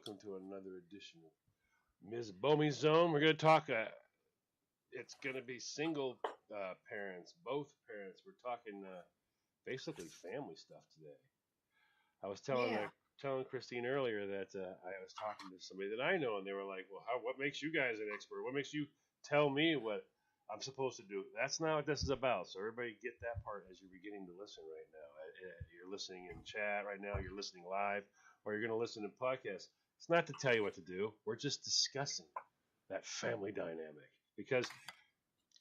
welcome to another edition of Ms. Bomey's Zone. We're going to talk, it's going to be single parents, both parents. We're talking basically family stuff today. I was telling Christine earlier that I was talking to somebody that I know, and they were like, well, what makes you guys an expert? What makes you tell me what I'm supposed to do? That's not what this is about. So everybody get that part as you're beginning to listen right now. You're listening in chat right now. You're listening live, or you're going to listen in podcast. It's not to tell you what to do. We're just discussing that family dynamic because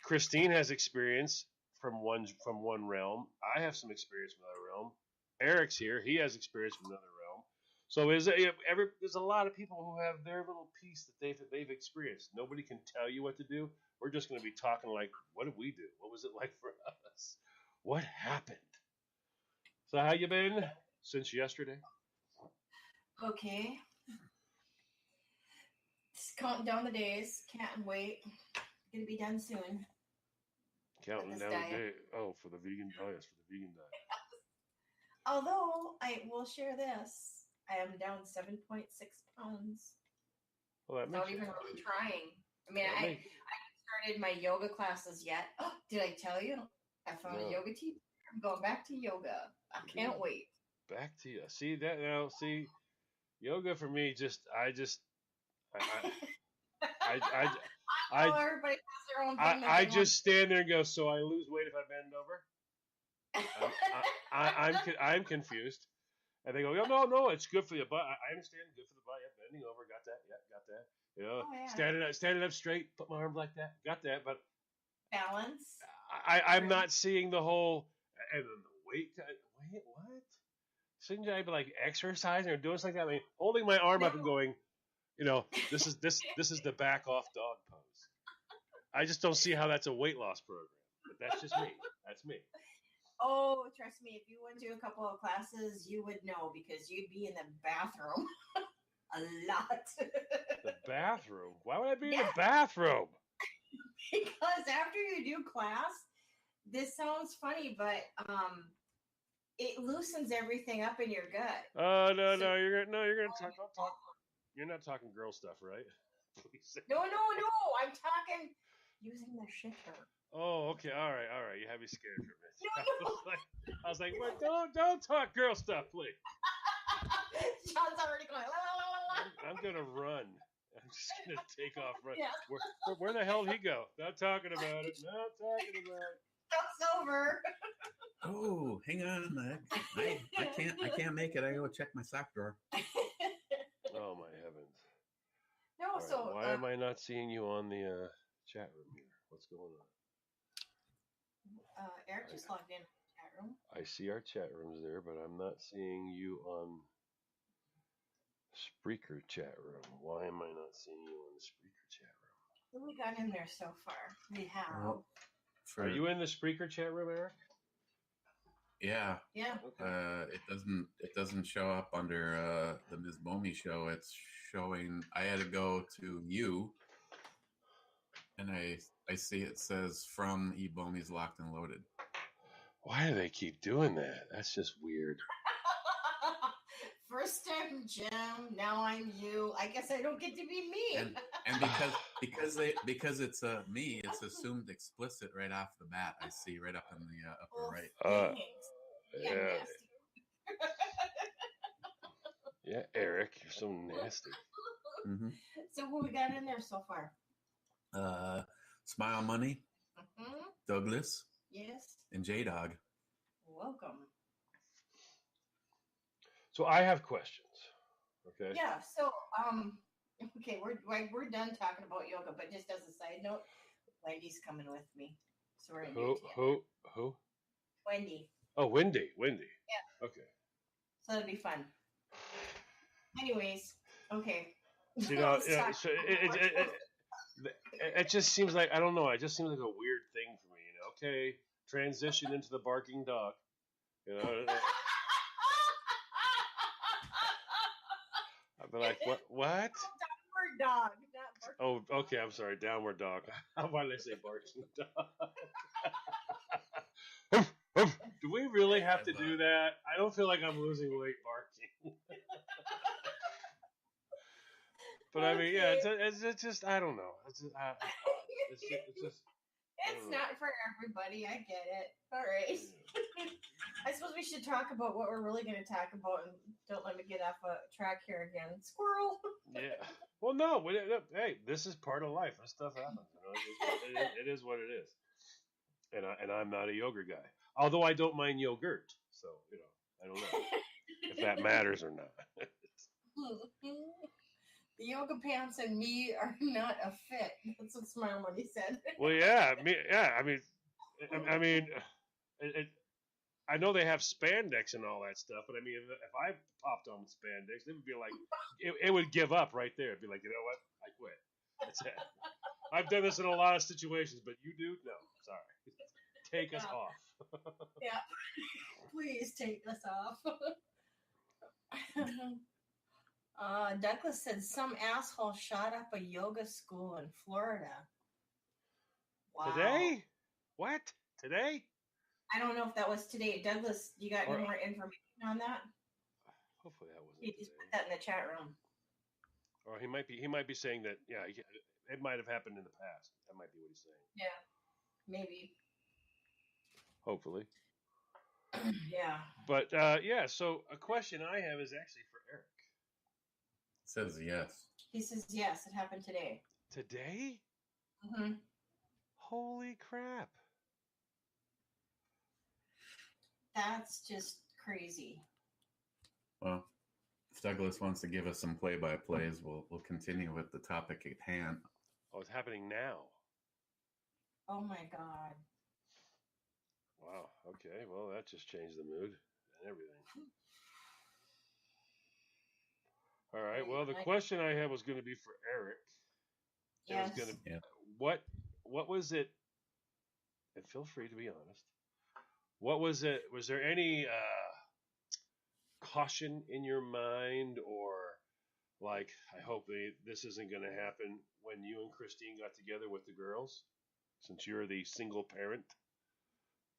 Christine has experience from one realm. I have some experience from another realm. Eric's here. He has experience from another realm. So there's a lot of people who have their little piece that they've experienced. Nobody can tell you what to do. We're just going to be talking like, what did we do? What was it like for us? What happened? So how you been since yesterday? Okay. Just counting down the days. Can't wait. Gonna be done soon. Counting down the day. Oh, for the vegan. Oh, yes, for the vegan diet. Although I will share this, I am down 7.6 pounds. Well, that without even really trying. I mean, I haven't started my yoga classes yet. Oh, did I tell you? I found a yoga teacher. I'm going back to yoga. I can't wait. Back to you. See that now? See, yoga for me I know everybody has their own thing. I just stand there and go, so I lose weight if I bend over? I'm confused. And they go, no, it's good for your butt. I understand, good for the butt. Yeah, bending over, got that. Yeah, got that. You know, standing up straight, put my arms like that, got that. But balance. I'm not seeing the whole and then the weight. Wait, what? Shouldn't I be like exercising or doing something like that? I mean, holding my arm up and going, you know, this is the back off dog pose. I just don't see how that's a weight loss program. But that's just me. That's me. Oh, trust me, if you went to a couple of classes, you would know because you'd be in the bathroom a lot. The bathroom? Why would I be in the bathroom? Because after you do class, this sounds funny, but it loosens everything up in your gut. Oh no, you're gonna talk. You're not talking girl stuff, right? Please. No. I'm talking using the shitter. Oh, okay, all right. You have me scared for a minute. No. I was like, well, don't talk girl stuff, please. Sean's already going. La. I'm gonna run. I'm just gonna take off. Run. Yeah. Where the hell did he go? Not talking about it. It's over. Oh, hang on. I can't make it. I gotta check my sock drawer. Oh my heavens. No, right, so why am I not seeing you on the chat room here? What's going on? Eric just logged in the chat room. I see our chat rooms there, but I'm not seeing you on Spreaker chat room. Why am I not seeing you on the Spreaker chat room? We got in there so far. We have. Are you in the Spreaker chat room, Eric? Yeah. Yeah. Okay. It doesn't show up under the Ms. Bomey show. It's showing. I had to go to you, and I see it says from E. Bomey's Locked and Loaded. Why do they keep doing that? That's just weird. First I'm Jim, now I'm you. I guess I don't get to be me. And because it's me, it's assumed explicit right off the bat. I see right up in the upper right. Yeah. Yeah, Eric, you're so nasty. Mm-hmm. So what we got in there so far? Smile Money, Douglas, yes, and J-Dog. Welcome. So I have questions. Okay. Yeah. So okay, we're done talking about yoga, but just as a side note, Wendy's coming with me, so we're Who? Wendy. Oh, Wendy. Yeah. Okay. So that'd be fun. Anyways, okay. You know, so it just seems like, I don't know, it just seems like a weird thing for me, you know. Okay, transition into the barking dog. You know. I'd be like, what? Downward dog, not barking. Oh, okay, I'm sorry, downward dog. Why did I say barking dog? Do we really have to do that? I don't feel like I'm losing weight barking. But I mean, yeah, Okay. it's just I don't know. It's just I It's don't know. not for everybody. I get it. All right. I suppose we should talk about what we're really going to talk about, and don't let me get off a track here again. Squirrel. Yeah. Well, no. Hey, this is part of life. This stuff happens. You know, it is what it is. And I'm not a yogurt guy. Although I don't mind yogurt. So you know, I don't know if that matters or not. The yoga pants and me are not a fit. That's what Smile Money said. Well, yeah. I mean, I know they have spandex and all that stuff, but I mean, if I popped on spandex, it would be like it would give up right there. It'd be like, you know what? I quit. That's it. I've done this in a lot of situations, but you do? No, sorry. Take us off. Yeah. Please take us off. Douglas said some asshole shot up a yoga school in Florida. Wow. Today? What? Today? I don't know if that was today. Douglas, you got Or- any more information on that? Hopefully that wasn't He just today. put that in the chat room. Or he might be saying that. Yeah, it might have happened in the past. That might be what he's saying. Yeah, maybe. Hopefully. Yeah. But yeah. So a question I have is actually for Eric. Says yes. He says yes, it happened today. Today? Mm-hmm. Holy crap! That's just crazy. Well, if Douglas wants to give us some play-by-plays, we'll continue with the topic at hand. Oh, it's happening now. Oh my God. Wow. Okay. Well, that just changed the mood and everything. All right. Well, the question I had was going to be for Eric. Yes. It was going to Yeah. what was it? And feel free to be honest. What was it? Was there any caution in your mind, or like, I hope this isn't going to happen when you and Christine got together with the girls, since you're the single parent,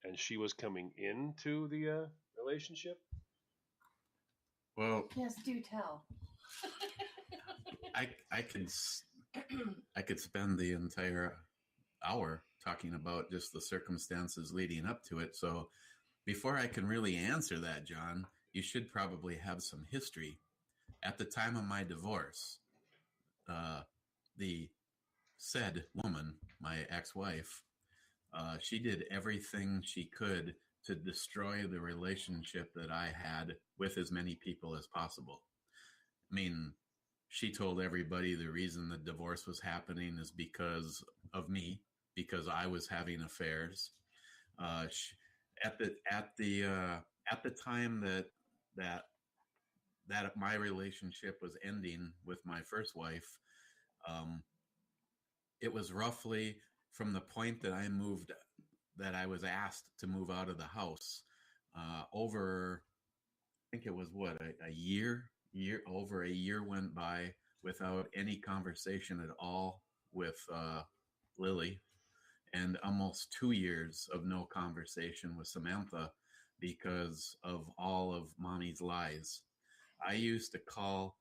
and she was coming into the relationship? Well, Yes, do tell. I could spend the entire hour talking about just the circumstances leading up to it. So before I can really answer that, John, you should probably have some history. At the time of my divorce, the said woman, my ex-wife, she did everything she could to destroy the relationship that I had with as many people as possible. I mean, she told everybody the reason the divorce was happening is because of me, because I was having affairs. At the time that my relationship was ending with my first wife, it was roughly from the point that I was asked to move out of the house, over, I think it was a year, over a year went by without any conversation at all with Lily, and almost 2 years of no conversation with Samantha because of all of Mommy's lies. I used to call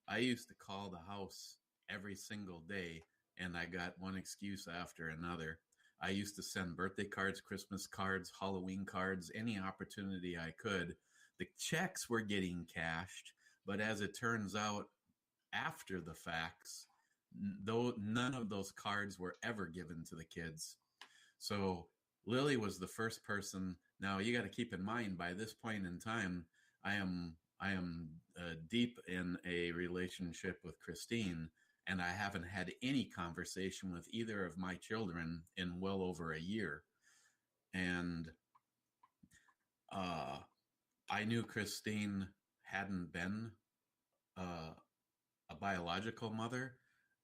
the house every single day, and I got one excuse after another. I used to send birthday cards, Christmas cards, Halloween cards, any opportunity I could. The checks were getting cashed, but as it turns out, after the facts, though none of those cards were ever given to the kids. So Lily was the first person. Now you got to keep in mind, by this point in time, I am deep in a relationship with Christine, and I haven't had any conversation with either of my children in well over a year. And I knew Christine hadn't been a biological mother.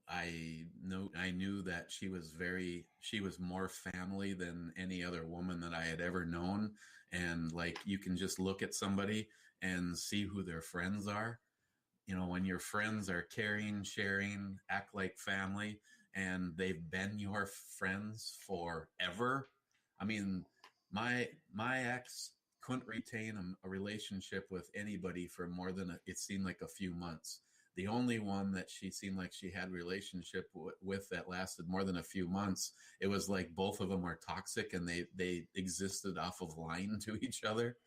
I knew that she was more family than any other woman that I had ever known. And like, you can just look at somebody and see who their friends are. You know, when your friends are caring, sharing, act like family, and they've been your friends forever. I mean, my ex couldn't retain a relationship with anybody for more than it seemed like a few months. The only one that she seemed like she had relationship with that lasted more than a few months, it was like both of them are toxic and they existed off of lying to each other.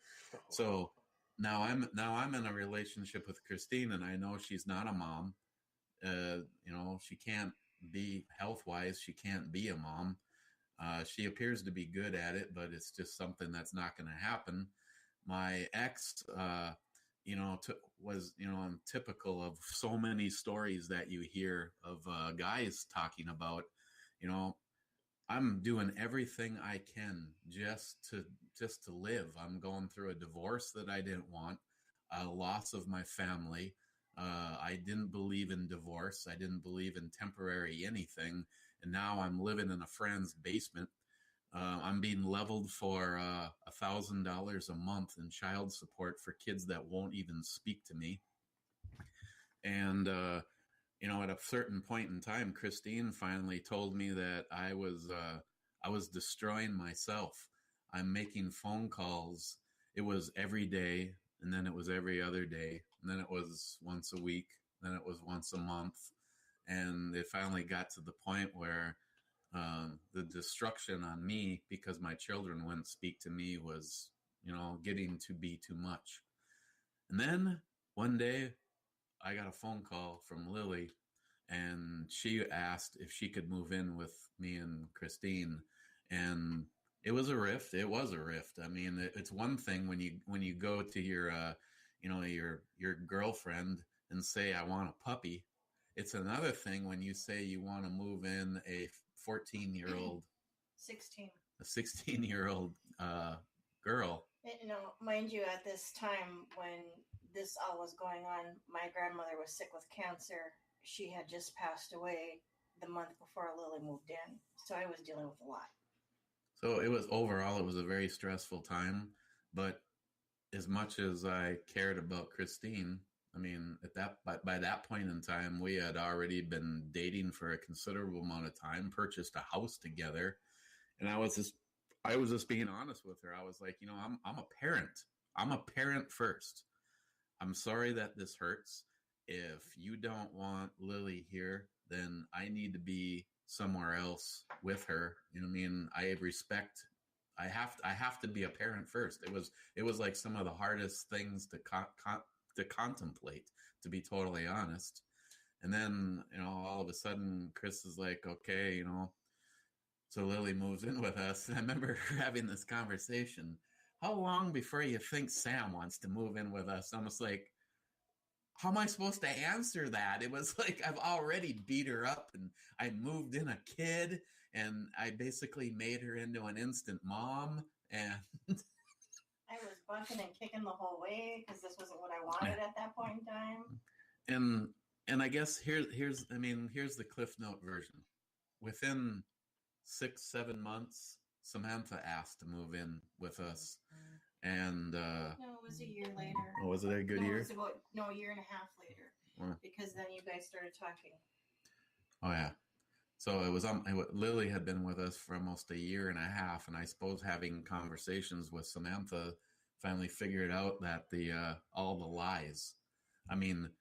So now I'm in a relationship with Christine, and I know she's not a mom. She can't be health wise. She can't be a mom. She appears to be good at it, but it's just something that's not going to happen. My ex, was, typical of so many stories that you hear of guys talking about, you know, I'm doing everything I can just to live. I'm going through a divorce that I didn't want, a loss of my family. I didn't believe in divorce. I didn't believe in temporary anything, and now I'm living in a friend's basement. I'm being leveled for $1,000 a month in child support for kids that won't even speak to me. And at a certain point in time, Christine finally told me that I was destroying myself. I'm making phone calls. It was every day, and then it was every other day, and then it was once a week, then it was once a month, and it finally got to the point where the destruction on me because my children wouldn't speak to me was, getting to be too much. And then one day, I got a phone call from Lily, and she asked if she could move in with me and Christine. And it was a rift. It was a rift. I mean, it's one thing when you go to your your girlfriend and say, I want a puppy. It's another thing when you say you want to move in a 14-year-old, 16. a 16-year-old girl. Mind you, at this time when this all was going on, my grandmother was sick with cancer. She had just passed away the month before Lily moved in. So I was dealing with a lot. So it was a very stressful time. But as much as I cared about Christine, I mean, by that point in time, we had already been dating for a considerable amount of time, purchased a house together, and I was just being honest with her. I was like, I'm a parent. I'm a parent first. I'm sorry that this hurts. If you don't want Lily here, then I need to be somewhere else with her. You know what I mean? I have to be a parent first. It was like some of the hardest things to contemplate, to be totally honest. And then, all of a sudden Chris is like, okay, so Lily moves in with us. And I remember having this conversation. How long before you think Sam wants to move in with us? I'm just like, how am I supposed to answer that? It was like I've already beat her up, and I moved in a kid, and I basically made her into an instant mom. And I was bucking and kicking the whole way because this wasn't what I wanted at that point in time. And I guess here's the Cliff Note version. Within 6-7 months, Samantha asked to move in with us. And no, it was a year later. Oh, was it a good year? It was about a year and a half later, because then you guys started talking. Oh yeah, so it was Lily had been with us for almost a year and a half, and I suppose having conversations with Samantha finally figured out that all the lies. I mean,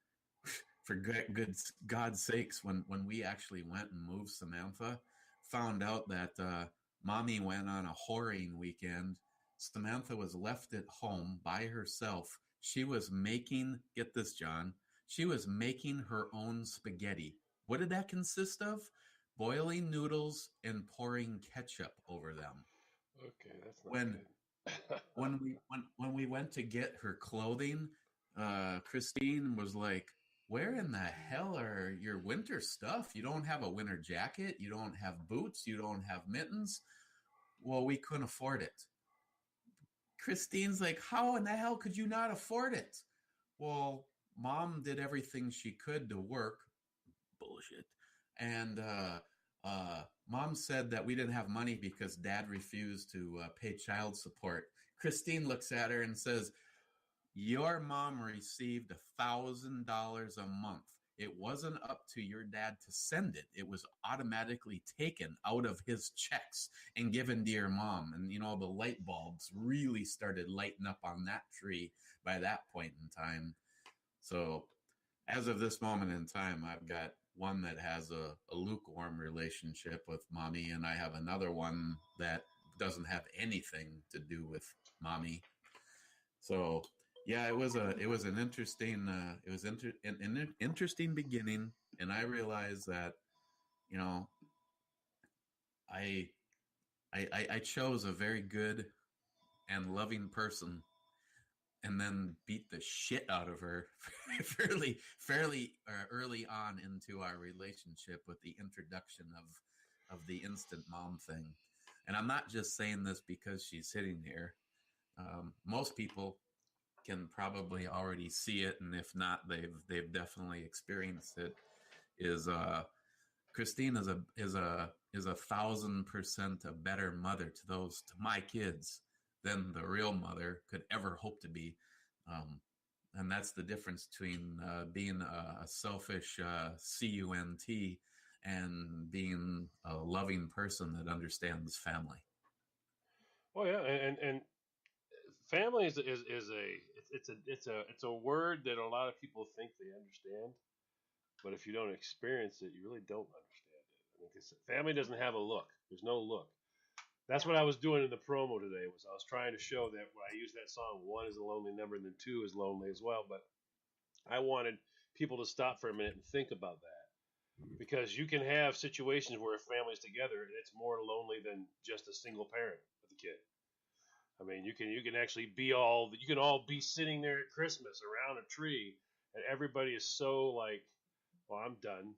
for good God's sakes, when we actually went and moved Samantha, found out that Mommy went on a whoring weekend. Samantha was left at home by herself. She was making, get this, John, she was making her own spaghetti. What did that consist of? Boiling noodles and pouring ketchup over them. Okay, that's not good. when we went to get her clothing, Christine was like, where in the hell are your winter stuff? You don't have a winter jacket. You don't have boots. You don't have mittens. Well, we couldn't afford it. Christine's like, how in the hell could you not afford it? Well, Mom did everything she could to work. Bullshit. And Mom said that we didn't have money because Dad refused to pay child support. Christine looks at her and says, your mom received $1,000 a month. It wasn't up to your dad to send it. It was automatically taken out of his checks and given to your mom. And, the light bulbs really started lighting up on that tree by that point in time. So as of this moment in time, I've got one that has a lukewarm relationship with mommy, and I have another one that doesn't have anything to do with mommy. So yeah, it was an interesting an interesting beginning, and I realized that you know I I chose a very good and loving person and then beat the shit out of her fairly early on into our relationship with the introduction of the instant mom thing. And I'm not just saying this because she's sitting here. Most people can probably already see it, and if not, they've definitely experienced it. Is Christine is 1,000% a better mother to my kids than the real mother could ever hope to be. Um, and that's the difference between being a selfish cunt and being a loving person that understands family. Well, yeah, and family is a it's a word that a lot of people think they understand, but if you don't experience it, you really don't understand it. I mean, 'cause family doesn't have a look. There's no look. That's what I was doing in the promo today. Was I was trying to show that when I use that song, one is a lonely number, and then two is lonely as well. But I wanted people to stop for a minute and think about that, because you can have situations where a family's together and it's more lonely than just a single parent with a kid. I mean, you can actually be all you can all be sitting there at Christmas around a tree, and everybody is so like, well, I'm done.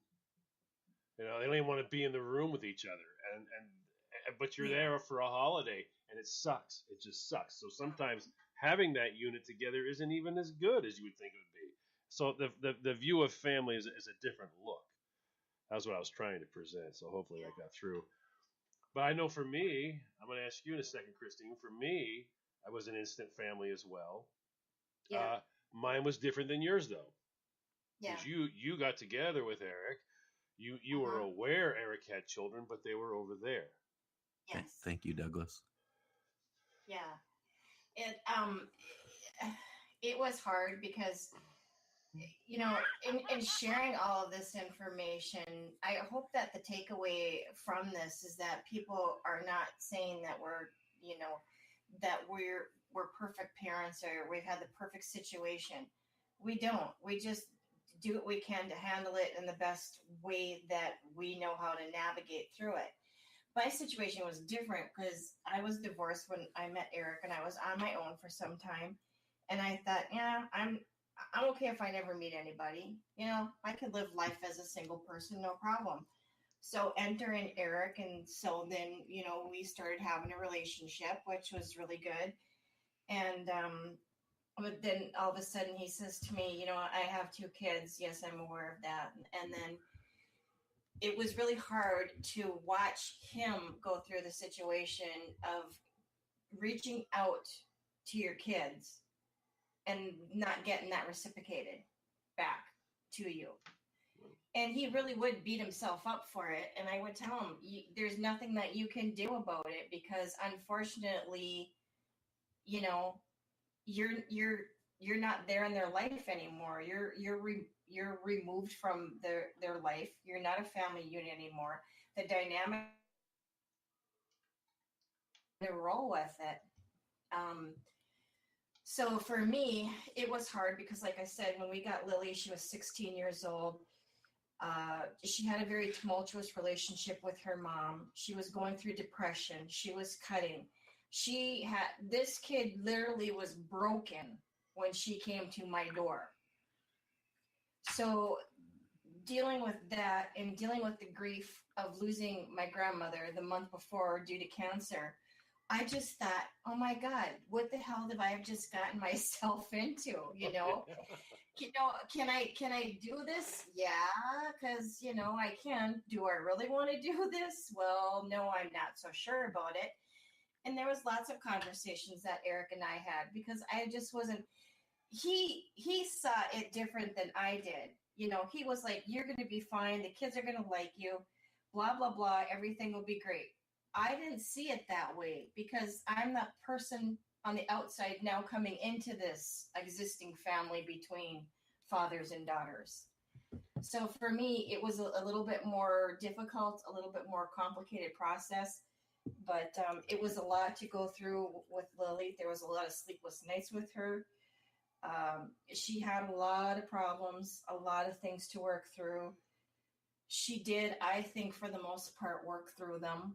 They don't even want to be in the room with each other, but you're Yeah. there for a holiday, and it sucks. It just sucks. So sometimes having that unit together isn't even as good as you would think it would be. So the view of family is a different look. That's what I was trying to present. So hopefully that got through. But I know for me, I'm going to ask you in a second, Christine. For me, I was an instant family as well. Yeah. Mine was different than yours though, Yeah. because you got together with Eric. You were aware Eric had children, but they were over there. Yes. Thank you, Douglas. Yeah. It was hard because in sharing all of this information, I hope that the takeaway from this is that people are not saying that we're perfect parents or we've had the perfect situation. We don't. We just do what we can to handle it in the best way that we know how to navigate through it. My situation was different because I was divorced when I met Eric and I was on my own for some time. And I thought, yeah, I'm okay if I never meet anybody. I could live life as a single person, no problem. So enter in Eric, and so then we started having a relationship, which was really good. And but then all of a sudden he says to me, I have two kids. Yes, I'm aware of that. And then it was really hard to watch him go through the situation of reaching out to your kids and not getting that reciprocated back to you. And he really would beat himself up for it. And I would tell him, there's nothing that you can do about it because unfortunately, you're not there in their life anymore. You're removed from their life. You're not a family unit anymore. The dynamic to roll with it. So for me, it was hard because, like I said, when we got Lily, she was 16 years old. She had a very tumultuous relationship with her mom. She was going through depression. She was cutting. This kid literally was broken when she came to my door. So dealing with that and dealing with the grief of losing my grandmother the month before due to cancer, I just thought, oh my God, what the hell have I just gotten myself into? Can I do this? Yeah, because I can. Do I really want to do this? Well, no, I'm not so sure about it. And there was lots of conversations that Eric and I had because I just wasn't. He saw it different than I did. He was like, "You're going to be fine. The kids are going to like you. Blah blah blah. Everything will be great." I didn't see it that way because I'm that person on the outside now coming into this existing family between fathers and daughters. So for me, it was a little bit more difficult, a little bit more complicated process, but it was a lot to go through with Lily. There was a lot of sleepless nights with her. She had a lot of problems, a lot of things to work through. She did, I think, for the most part, work through them.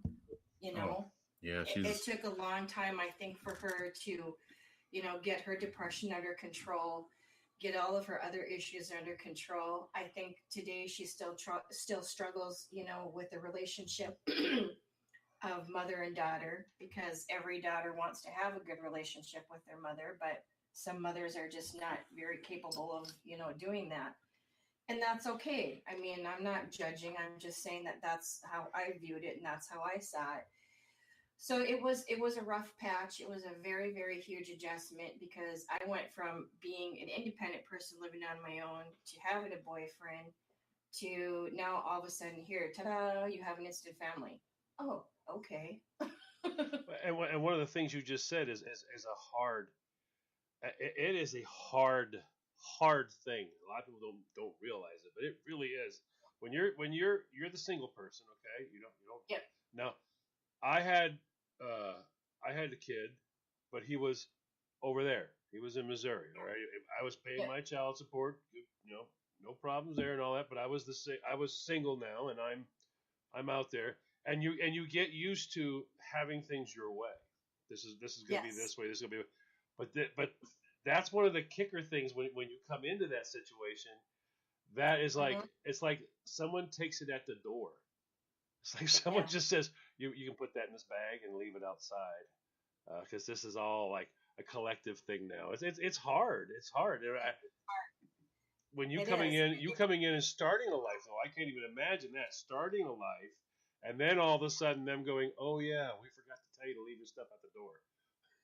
You know, Yeah, it took a long time, I think, for her to, get her depression under control, get all of her other issues under control. I think today she still struggles, with the relationship of mother and daughter, because every daughter wants to have a good relationship with their mother, but some mothers are just not very capable of, doing that. And that's okay. I mean, I'm not judging. I'm just saying that that's how I viewed it and that's how I saw it. So it was a rough patch. It was a very, very huge adjustment, because I went from being an independent person living on my own to having a boyfriend to now all of a sudden here, ta-da, you have an instant family. Oh, okay. And one of the things you just said is a hard. It is a hard thing. A lot of people don't realize it, but it really is. When you're the single person, okay, you don't. Yep. Now, I had a kid, but he was over there. He was in Missouri. All right, I was paying my child support. No problems there and all that. But I was single now, and I'm out there, and you get used to having things your way. This is going to be this way. This is going to be, but that's one of the kicker things when you come into that situation. That is like it's like someone takes it at the door. It's like someone just says you can put that in this bag and leave it outside, because this is all like a collective thing now. It's hard. It's hard. When you coming in and starting a life, though, I can't even imagine that, starting a life, and then all of a sudden them going, oh yeah, we forgot to tell you to leave your stuff at the door.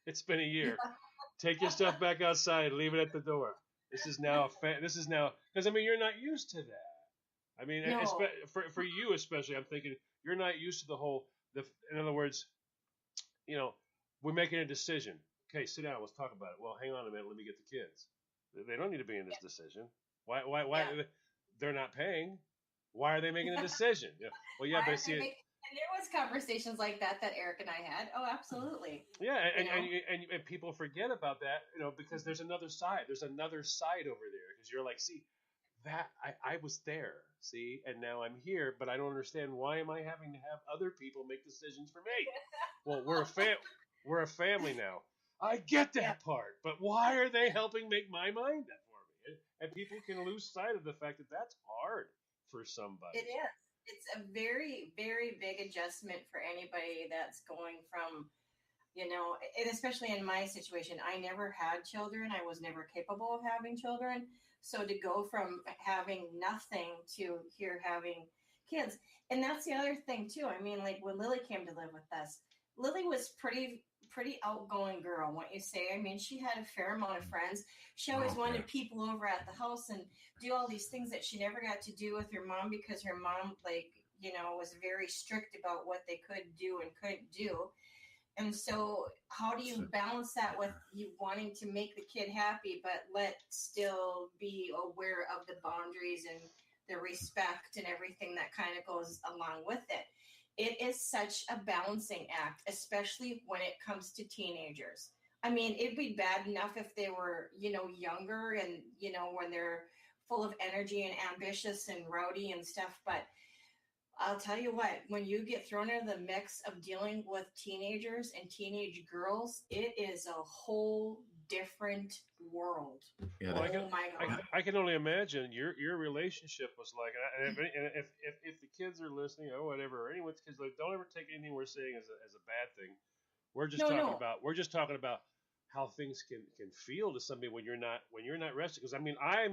It's been a year. Take your stuff back outside. Leave it at the door. This is now because I mean you're not used to that. I mean, No. for you especially, I'm thinking you're not used to the whole. In other words, we're making a decision. Okay, sit down. Let's talk about it. Well, hang on a minute. Let me get the kids. They don't need to be in this decision. Why? Yeah. They're not paying. Why are they making a decision? Well, yeah, but see, and there was conversations like that Eric and I had. Oh, absolutely. yeah, and people forget about that, because there's another side. There's another side over there, because you're like, see, that I was there, see, and now I'm here, but I don't understand, why am I having to have other people make decisions for me? Well, we're a family now. I get that part, but why are they helping make my mind up for me? And people can lose sight of the fact that that's hard for somebody. It is. It's a very, very big adjustment for anybody that's going from, and especially in my situation, I never had children. I was never capable of having children. So to go from having nothing to here having kids. And that's the other thing too. I mean, like when Lily came to live with us, Lily was pretty outgoing girl, won't you say? I mean, she had a fair amount of friends. She always wanted people over at the house and do all these things that she never got to do with her mom, because her mom, was very strict about what they could do and couldn't do. And so how do you balance that with you wanting to make the kid happy, but still be aware of the boundaries and the respect and everything that kind of goes along with it? It is such a balancing act, especially when it comes to teenagers. I mean, it'd be bad enough if they were, younger and, when they're full of energy and ambitious and rowdy and stuff. But I'll tell you what, when you get thrown into the mix of dealing with teenagers and teenage girls, it is a whole different world. Yeah, Oh my God. I can only imagine your relationship was like, and if the kids are listening or whatever, or anyone's kids, like, don't ever take anything we're saying as a bad thing. We're just talking about how things can feel to somebody when you're not rested. Because I mean, I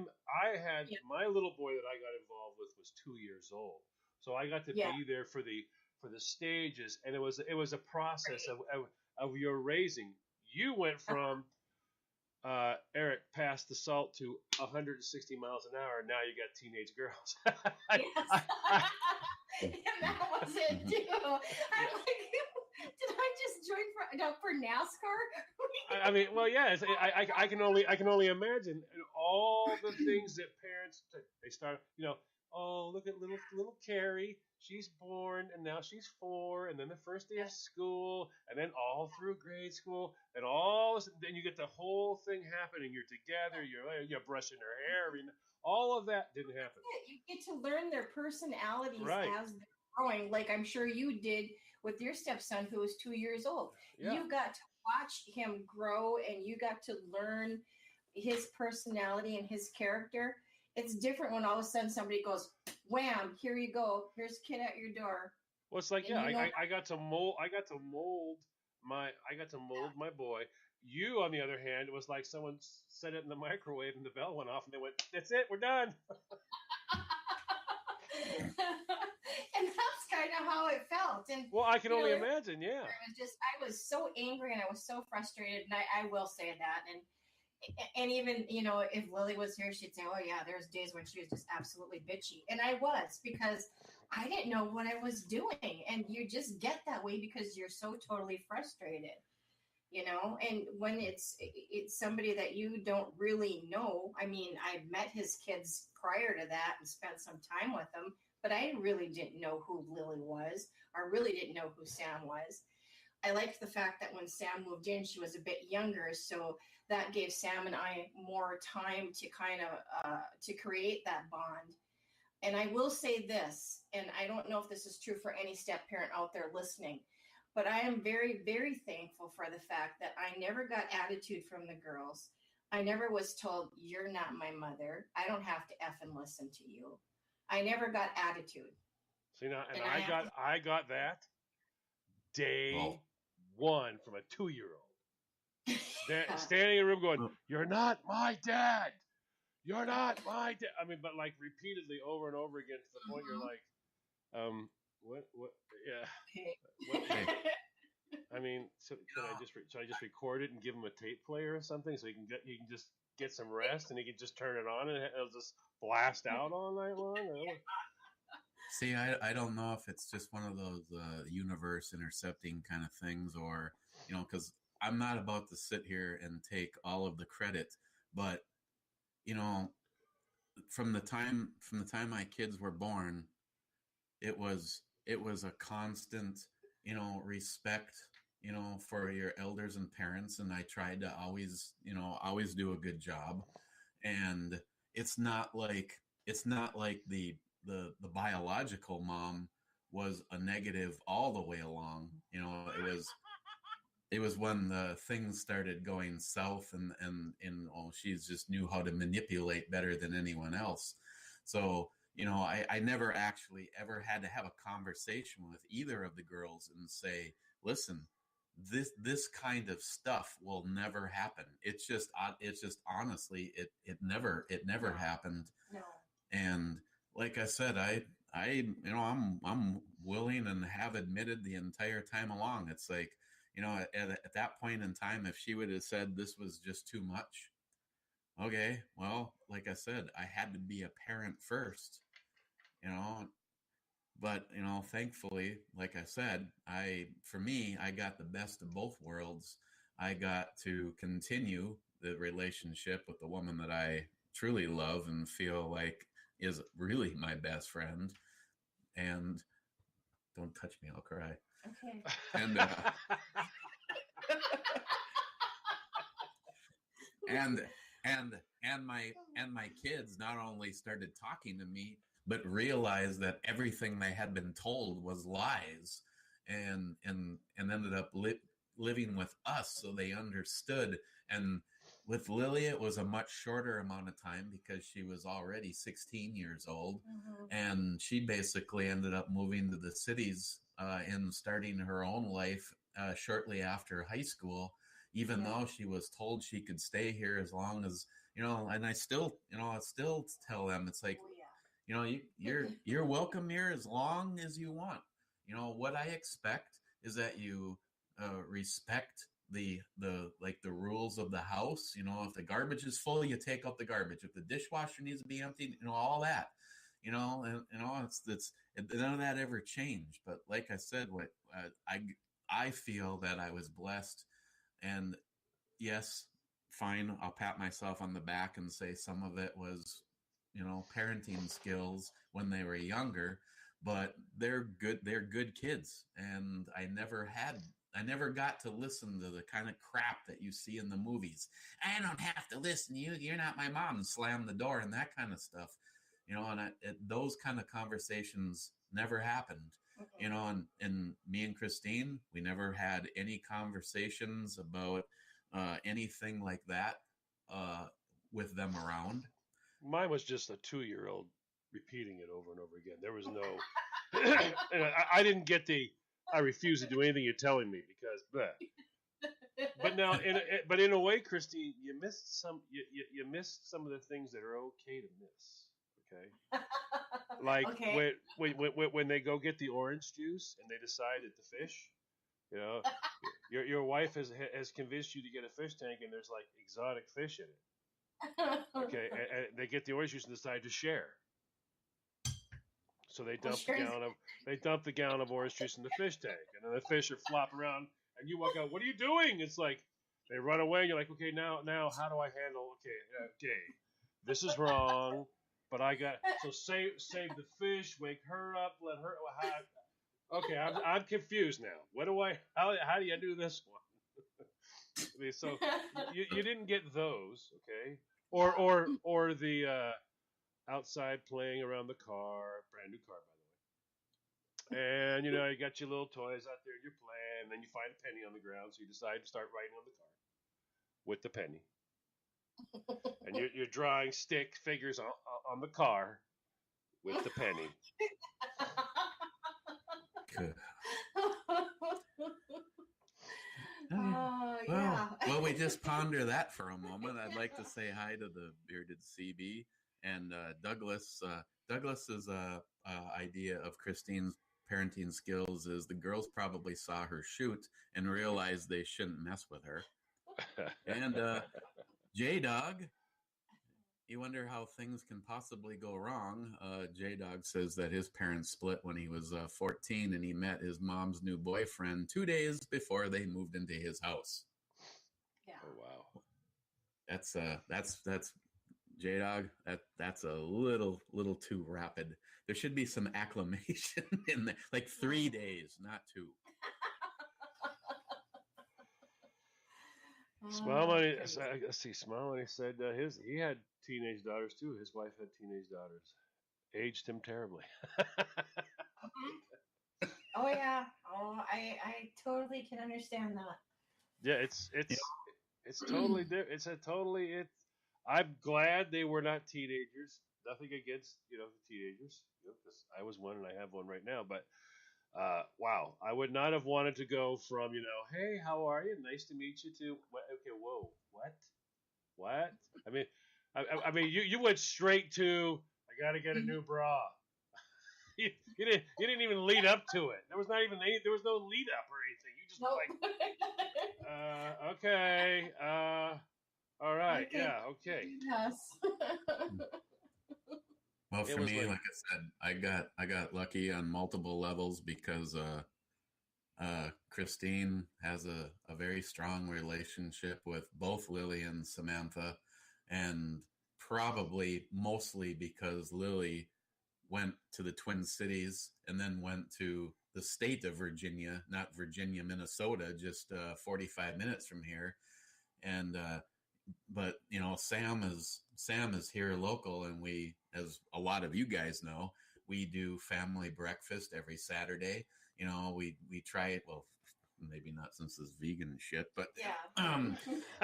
had my little boy that I got involved with was 2 years old, so I got to be there for the stages, and it was a process of your raising. You went from Eric passed the salt to 160 miles an hour. Now you got teenage girls. Yes. And that was it too. I'm like, did I just join for NASCAR? I mean, well, yeah. I can only imagine all the things that parents they start, oh, look at little Carrie, she's born and now she's 4, and then the first day of school, and then all through grade school, and all this, then you get the whole thing happening. You're together, you're brushing her hair. I mean, all of that didn't happen. Yeah, you get to learn their personalities Right. as they're growing, like I'm sure you did with your stepson who was 2 years old. Yeah. You got to watch him grow, and you got to learn his personality and his character. It's different when all of a sudden somebody goes, wham, here you go, here's a kid at your door. Well, it's like, And yeah, you know- I got to mold my boy. You, on the other hand, it was like someone set it in the microwave and the bell went off and they went, that's it, we're done. And that's kind of how it felt. And Well, I can You only know, imagine, yeah. I was so angry and I was so frustrated, and I will say that. And even, if Lily was here, she'd say, oh yeah, there's days when she was just absolutely bitchy. And I was, because I didn't know what I was doing. And you just get that way because you're so totally frustrated, and when it's somebody that you don't really know. I mean, I met his kids prior to that and spent some time with them, but I really didn't know who Lily was. I really didn't know who Sam was. I liked the fact that when Sam moved in, she was a bit younger, so that gave Sam and I more time to kind of to create that bond. And I will say this, and I don't know if this is true for any step parent out there listening, but I am very, very thankful for the fact that I never got attitude from the girls. I never was told, you're not my mother, I don't have to effing listen to you. I never got attitude. See, now, and And I got that day Well- one from a 2-year-old. Standing in a room going, you're not my dad. You're not my dad. I mean, but like repeatedly over and over again to the point you're like, what, yeah. Okay. I mean, so can should I just record it and give him a tape player or something so he can just get some rest and he can just turn it on and it'll just blast out all night long? See, I don't know if it's just one of those universe intercepting kind of things, or because I'm not about to sit here and take all of the credit, but from the time my kids were born, it was a constant respect for your elders and parents, and I tried to always do a good job. And it's not like the biological mom was a negative all the way along. It was when the things started going south and she's just knew how to manipulate better than anyone else. So I never actually ever had to have a conversation with either of the girls and say, listen, this kind of stuff will never happen. It's just honestly, it never happened. No. And like I said, I'm willing and have admitted the entire time along. It's like, at that point in time, if she would have said this was just too much, okay, well, like I said, I had to be a parent first, but thankfully, like I said, I got the best of both worlds. I got to continue the relationship with the woman that I truly love and feel like is really my best friend. And don't touch me, I'll cry. Okay. And my kids not only started talking to me, but realized that everything they had been told was lies, and ended up living with us, so they understood. And with Lily, it was a much shorter amount of time because she was already 16 years old, and she basically ended up moving to the cities and starting her own life shortly after high school, even though she was told she could stay here as long as, and I still tell them, it's like, you're welcome here as long as you want. What I expect is that you respect the rules of the house. If the garbage is full, you take out the garbage. If the dishwasher needs to be emptied, all that. It's none of that ever changed. But like I said, what I feel that I was blessed, and yes, fine. I'll pat myself on the back and say some of it was, parenting skills when they were younger, but they're good. They're good kids. And I never got to listen to the kind of crap that you see in the movies. I don't have to listen to you. You're not my mom, and slam the door and that kind of stuff. Those kind of conversations never happened. And me and Christine, we never had any conversations about anything like that with them around. Mine was just a 2-year-old repeating it over and over again. There was no, and I didn't get I refuse to do anything you're telling me because, bleh. But now, in a way, Christine, you missed you missed some of the things that are okay to miss. Okay. Like Okay. when they go get the orange juice and they decide that the fish, your wife has convinced you to get a fish tank and there's like exotic fish in it. Okay, and they get the orange juice and decide to share. So they dump the gallon of orange juice in the fish tank, and then the fish are flopping around, and you walk out. What are you doing? It's like they run away, and you're like, okay, now how do I handle? Okay, this is wrong. But I got save the fish, wake her up, let her. Okay, I'm confused now. What do I? How do you do this one? I mean, so you didn't get those, okay? Or the outside playing around the car, brand new car by the way, and you got your little toys out there, and you're playing, and then you find a penny on the ground, so you decide to start writing on the car with the penny. And you're drawing stick figures on the car with the penny. Well, we just ponder that for a moment. I'd like to say hi to the bearded CB and Douglas. Douglas's idea of Christine's parenting skills is the girls probably saw her shoot and realized they shouldn't mess with her. And J-Dog, you wonder how things can possibly go wrong. J-Dog says that his parents split when he was 14 and he met his mom's new boyfriend 2 days before they moved into his house. Yeah. Oh, wow. That's J-Dog. That's a little too rapid. There should be some acclimation in there, like 3 days, not 2. Smile Money. Let's see. Smile Money said he had teenage daughters too. His wife had teenage daughters. Aged him terribly. Oh yeah. Oh, I totally can understand that. Yeah, it's totally different. I'm glad they were not teenagers. Nothing against teenagers. Because I was one and I have one right now. But wow, I would not have wanted to go from hey, how are you? Nice to meet you. To okay, whoa, what? I mean, you went straight to I gotta get a new bra. you didn't even lead up to it. There was no lead up or anything. You just like okay, all right, Okay. yeah, okay. Yes. Well, for me, like I said, I got lucky on multiple levels because Christine has a very strong relationship with both Lily and Samantha, and probably mostly because Lily went to the Twin Cities and then went to the state of Virginia, not Virginia, Minnesota, just 45 minutes from here. And but Sam is here local, and we, as a lot of you guys know, we do family breakfast every Saturday. We try it. Well, maybe not since this vegan shit, but yeah.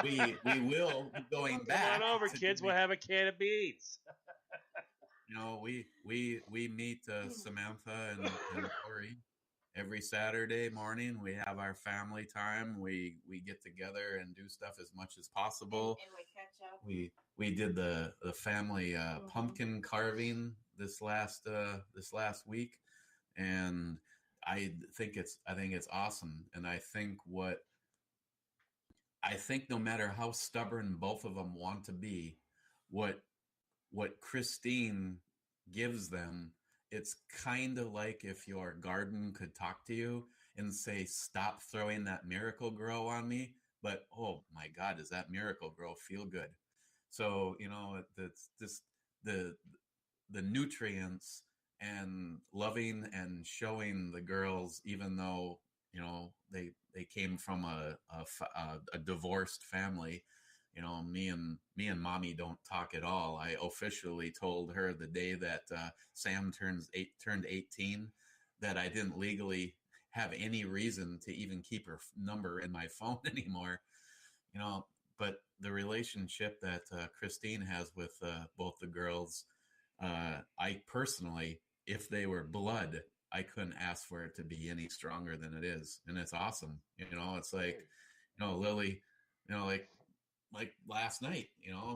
we will be going back. Come on over, kids. We'll have a can of beans. We meet Samantha and Corey every Saturday morning. We have our family time. We get together and do stuff as much as possible. And we catch up. We did the family pumpkin carving this last week, and I think it's awesome. And I think no matter how stubborn both of them want to be, what Christine gives them, it's kind of like if your garden could talk to you and say, stop throwing that Miracle-Gro on me. but oh my God, does that Miracle Grow feel good? So, it's just the nutrients and loving and showing the girls, even though, they came from a divorced family. Me and mommy don't talk at all. I officially told her the day that Sam turned 18 that I didn't legally have any reason to even keep her number in my phone anymore. But the relationship that Christine has with both the girls, I personally, if they were blood, I couldn't ask for it to be any stronger than it is, and it's awesome. It's like, Lily, like last night,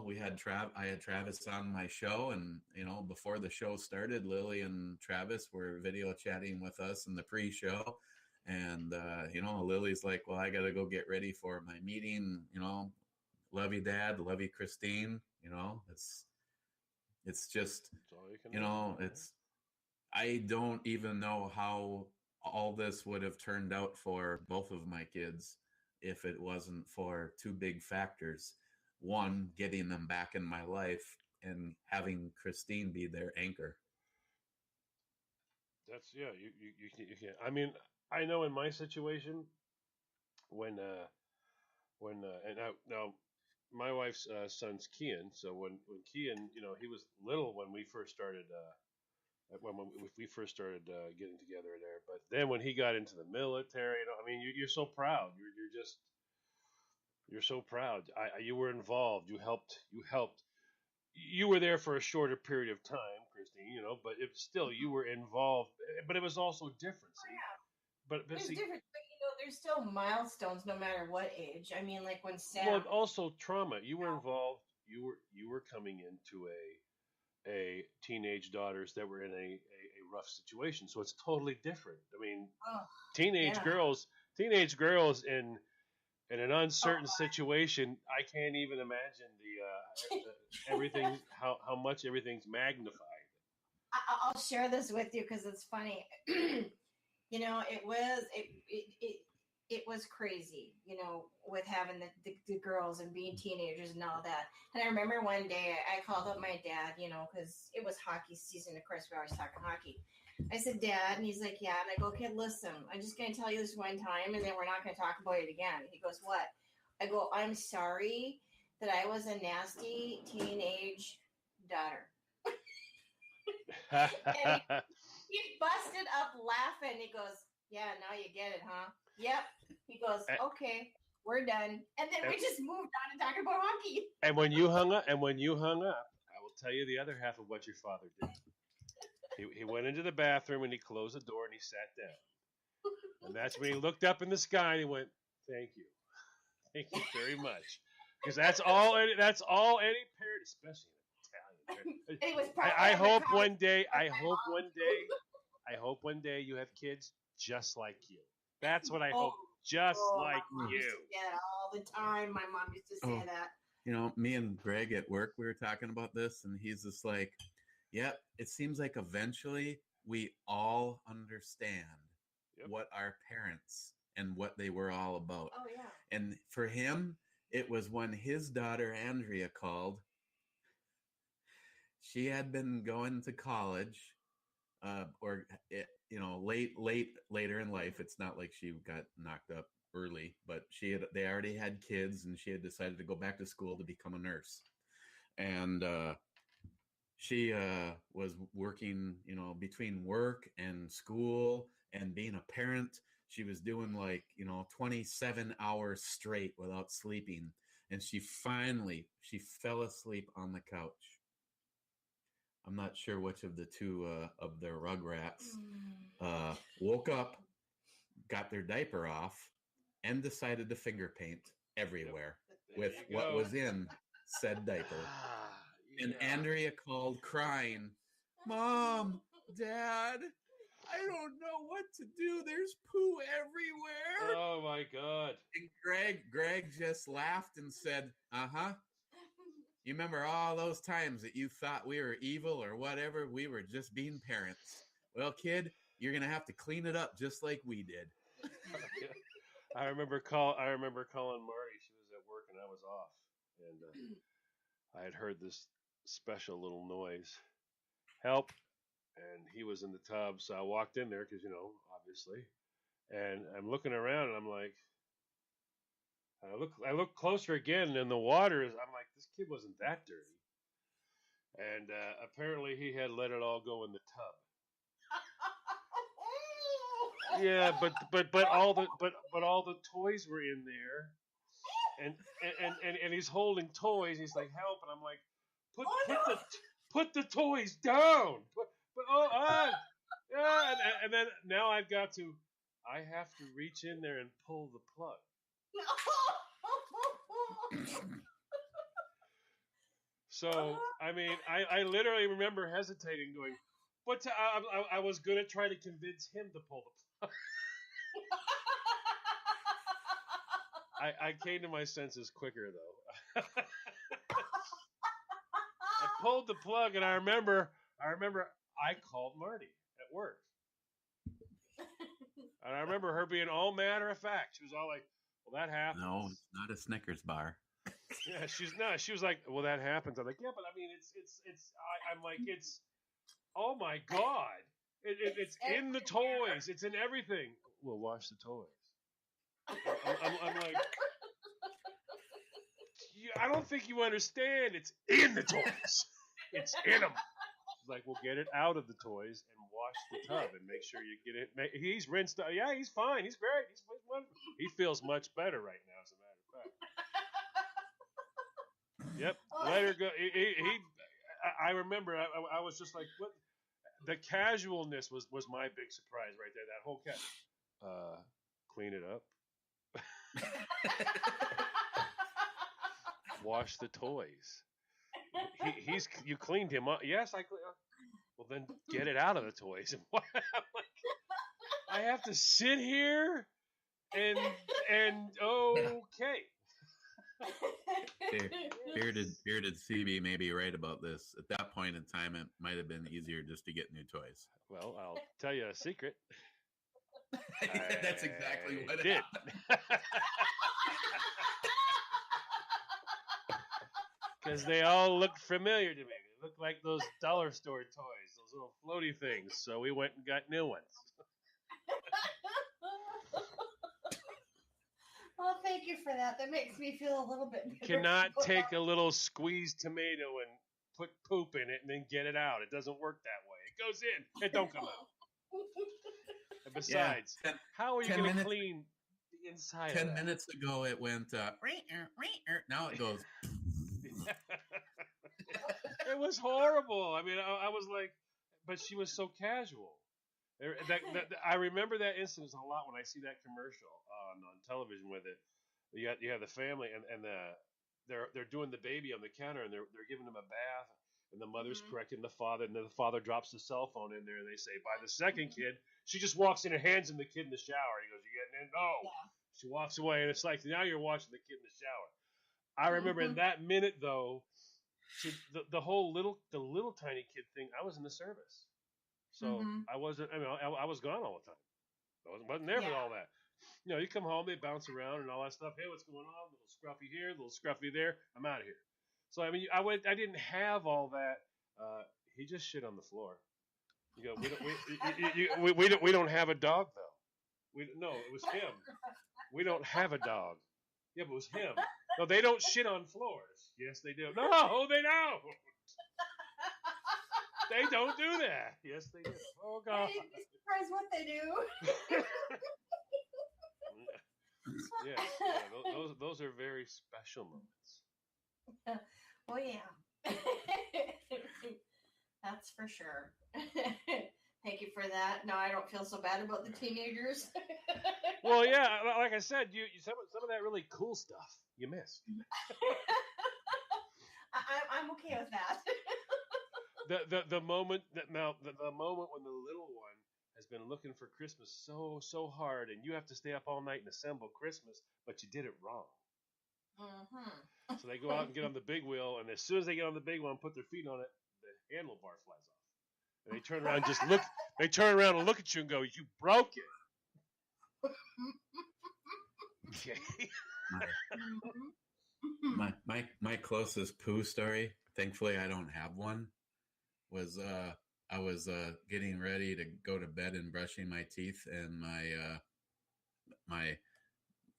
we had I had Travis on my show, and before the show started, Lily and Travis were video chatting with us in the pre-show, and Lily's like, well, I gotta go get ready for my meeting. Love you, Dad. Love you, Christine. It's just, That's all you can do. it's, I don't even know how all this would have turned out for both of my kids if it wasn't for two big factors. One, getting them back in my life, and having Christine be their anchor. That's yeah. You can't. I mean, I know in my situation when and now my wife's son's Kian. So when Kian, he was little when we first started when we first started getting together there. But then when he got into the military, I mean, you're so proud. You're so proud. You were involved. You helped. You were there for a shorter period of time, Christine. But if still you were involved. But it was also different. See, but There's see, different, but there's still milestones no matter what age. I mean, like when well, Sam, also trauma. You were involved. You were coming into a teenage daughters that were in a rough situation. So it's totally different. I mean, oh teenage yeah, girls, teenage girls in an oh, uncertain situation. I can't even imagine everything how much everything's magnified. I'll share this with you because it's funny. It was crazy, with having the girls and being teenagers and all that. And I remember one day I called up my dad, because it was hockey season. Of course, we always talking hockey. I said, Dad, and he's like, yeah. And I go, okay, listen, I'm just going to tell you this one time, and then we're not going to talk about it again. He goes, what? I go, I'm sorry that I was a nasty teenage daughter. And he busted up laughing. He goes, yeah, now you get it, huh? Yep. He goes, okay, we're done. And then we just moved on to talking about hockey. And when you hung up, I will tell you the other half of what your father did. He went into the bathroom and he closed the door and he sat down. And that's when he looked up in the sky and he went, "Thank you, thank you very much," because that's all any parent, especially an Italian parent. And he was I hope one day. I hope one day you have kids just like you. That's what I hope. Just like you. Yeah, all the time. My mom used to say that. Me and Greg at work, we were talking about this, and he's just like, "Yep, it seems like eventually we all understand what our parents and what they were all about." Oh yeah. And for him, it was when his daughter Andrea called. She had been going to college, later in life. It's not like she got knocked up early, but they already had kids, and she had decided to go back to school to become a nurse. And she was working, between work and school and being a parent. She was doing 27 hours straight without sleeping. And she fell asleep on the couch. I'm not sure which of the two of their Rugrats woke up, got their diaper off, and decided to finger paint everywhere with what was in said diaper. And Andrea called crying, "Mom, Dad, I don't know what to do. There's poo everywhere." Oh my God. And Greg just laughed and said, "Uh-huh. You remember all those times that you thought we were evil or whatever? We were just being parents. Well, kid, you're going to have to clean it up just like we did." I remember calling Marty. was off, and I had heard this special little noise, help, and he was in the tub. So I walked in there because obviously, and I'm looking around, and I'm like, I look closer again, and the water is. I'm like, this kid wasn't that dirty, and apparently he had let it all go in the tub. Yeah, but all the toys were in there, and he's holding toys. He's like, help, and I'm like, put the toys down. Yeah, and then now I have to reach in there and pull the plug. So I mean, I literally remember hesitating, going, but I was gonna try to convince him to pull the plug. I came to my senses quicker though. I pulled the plug, and I remember I called Marty at work, and I remember her being all matter of fact. She was all like, "Well, that happens." No, it's not a Snickers bar. Yeah, she's not. She was like, "Well, that happens." I'm like, "Yeah, but I mean, I'm like, it's. Oh my God! It's in the toys. It's in everything. We'll wash the toys." I'm like, I don't think you understand. It's in the toys. It's in them. She's like, we'll get it out of the toys and wash the tub and make sure you get it. He's rinsed. Yeah, he's fine. He's great. He feels much better right now, as a matter of fact. Yep. Let her go. I remember. I was just like, what? The casualness was my big surprise right there. That whole clean it up. Wash the toys. You cleaned him up. Yes, I cleaned. Well, then get it out of the toys. I have to sit here and okay. Bearded CB may be right about this. At that point in time, it might have been easier just to get new toys. Well, I'll tell you a secret. That's exactly what did. Because they all look familiar to me. They look like those dollar store toys, those little floaty things. So we went and got new ones. Well, thank you for that. That makes me feel a little bit better. You cannot take a little squeezed tomato and put poop in it and then get it out. It doesn't work that way. It goes in. It don't come out. And besides, how are you going to clean the inside 10 minutes ago, it went, now it goes. It was horrible. I mean, I was like, but she was so casual. I remember that instance a lot when I see that commercial on television with it. You have the family and they're doing the baby on the counter and they're giving him a bath and the mother's correcting the father and then the father drops the cell phone in there and they say, by the second kid, she just walks in and hands him the kid in the shower. He goes, "You getting in?" No. Yeah. She walks away and it's like, now you're watching the kid in the shower. I remember in that minute though, the little tiny kid thing. I was in the service, so I wasn't. I mean, I was gone all the time. I wasn't there for all that. You come home, they bounce around and all that stuff. Hey, what's going on? A little scruffy here, a little scruffy there. I'm out of here. So I mean, I didn't have all that. He just shit on the floor. We don't have a dog though. No, it was him. We don't have a dog. Yeah, but it was him. No, they don't shit on floors. Yes, they do. No, they don't. They don't do that. Yes, they do. Oh God. You'd be surprised what they do. Yeah, those are very special moments. Well, yeah. That's for sure. Thank you for that. No, I don't feel so bad about the teenagers. Well, yeah, like I said, you some of that really cool stuff you missed. I'm okay with that. the moment the moment when the little one has been looking for Christmas so hard, and you have to stay up all night and assemble Christmas, but you did it wrong. Mm-hmm. So they go out and get on the big wheel, and as soon as they get on the big one and put their feet on it, the handlebar flies off. And they turn around and just look. They turn around and look at you and go, "You broke it." Okay. My closest poo story, thankfully I don't have one, was I was getting ready to go to bed and brushing my teeth, and my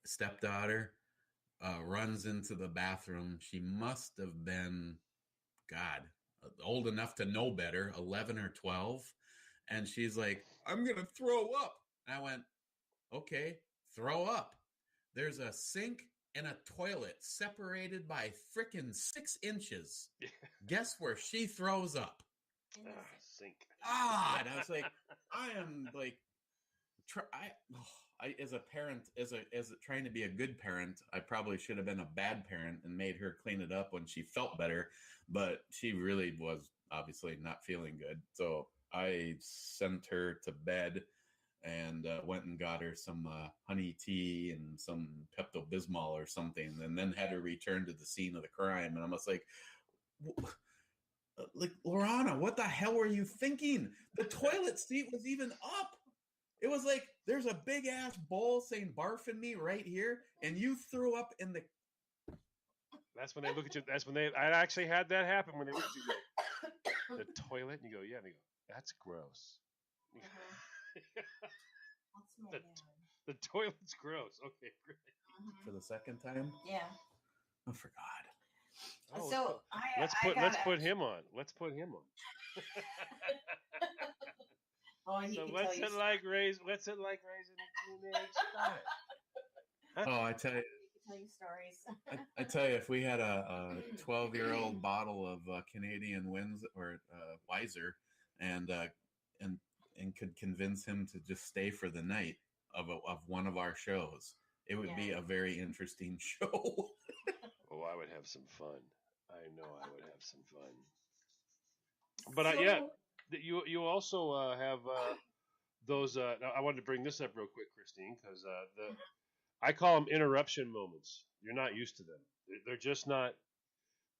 stepdaughter runs into the bathroom. She must have been, God, old enough to know better, 11 or 12. And she's like, I'm going to throw up. And I went, okay, throw up. There's a sink and a toilet separated by frickin' 6 inches. Guess where she throws up? Sink. And I was like, I am like, I as a parent, as trying to be a good parent, I probably should have been a bad parent and made her clean it up when she felt better, but she really was obviously not feeling good. So I sent her to bed and went and got her some honey tea and some Pepto-Bismol or something, and then had her return to the scene of the crime. And I was like, Lorana, what the hell were you thinking? The toilet seat was even up. It was like, there's a big ass bowl saying barf in me right here, and you threw up in the. That's when they look at you. That's when I actually had that happen when they look at you. The toilet, and you go, yeah, and they go, that's gross. The toilet's gross. Okay, great. For the second time? Yeah. Oh, for God. Oh, So let's put him on. Let's put him on. Oh, and So what's it like raising a teenage child? Huh? Oh, I tell you. Tell you stories. I tell you, if we had a 12-year-old bottle of Canadian Wins or Weiser, and could convince him to just stay for the night of one of our shows, it would be a very interesting show. Oh, I would have some fun. I know I would have some fun. But you also have those. Now I wanted to bring this up real quick, Christine, because I call them interruption moments. You're not used to them. They're just not.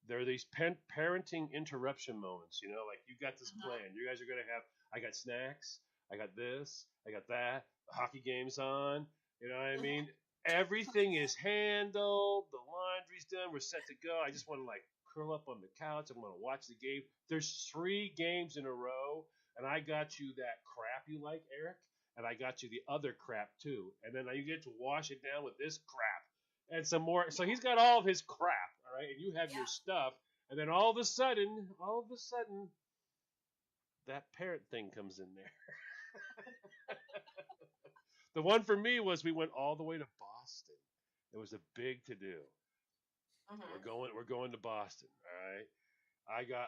They're these parenting interruption moments. You know, like you got this plan. You guys are gonna have. I got snacks. I got this. I got that. The hockey game's on. You know what I mean? Everything is handled. The laundry's done. We're set to go. I just want to curl up on the couch. I want to watch the game. There's 3 games in a row, and I got you that crap you like, Eric, and I got you the other crap too. And then you get to wash it down with this crap and some more. So he's got all of his crap, all right, and you have your stuff. And then all of a sudden, that parent thing comes in there. The one for me was we went all the way to Boston. It was a big to do. We're going to Boston. All right.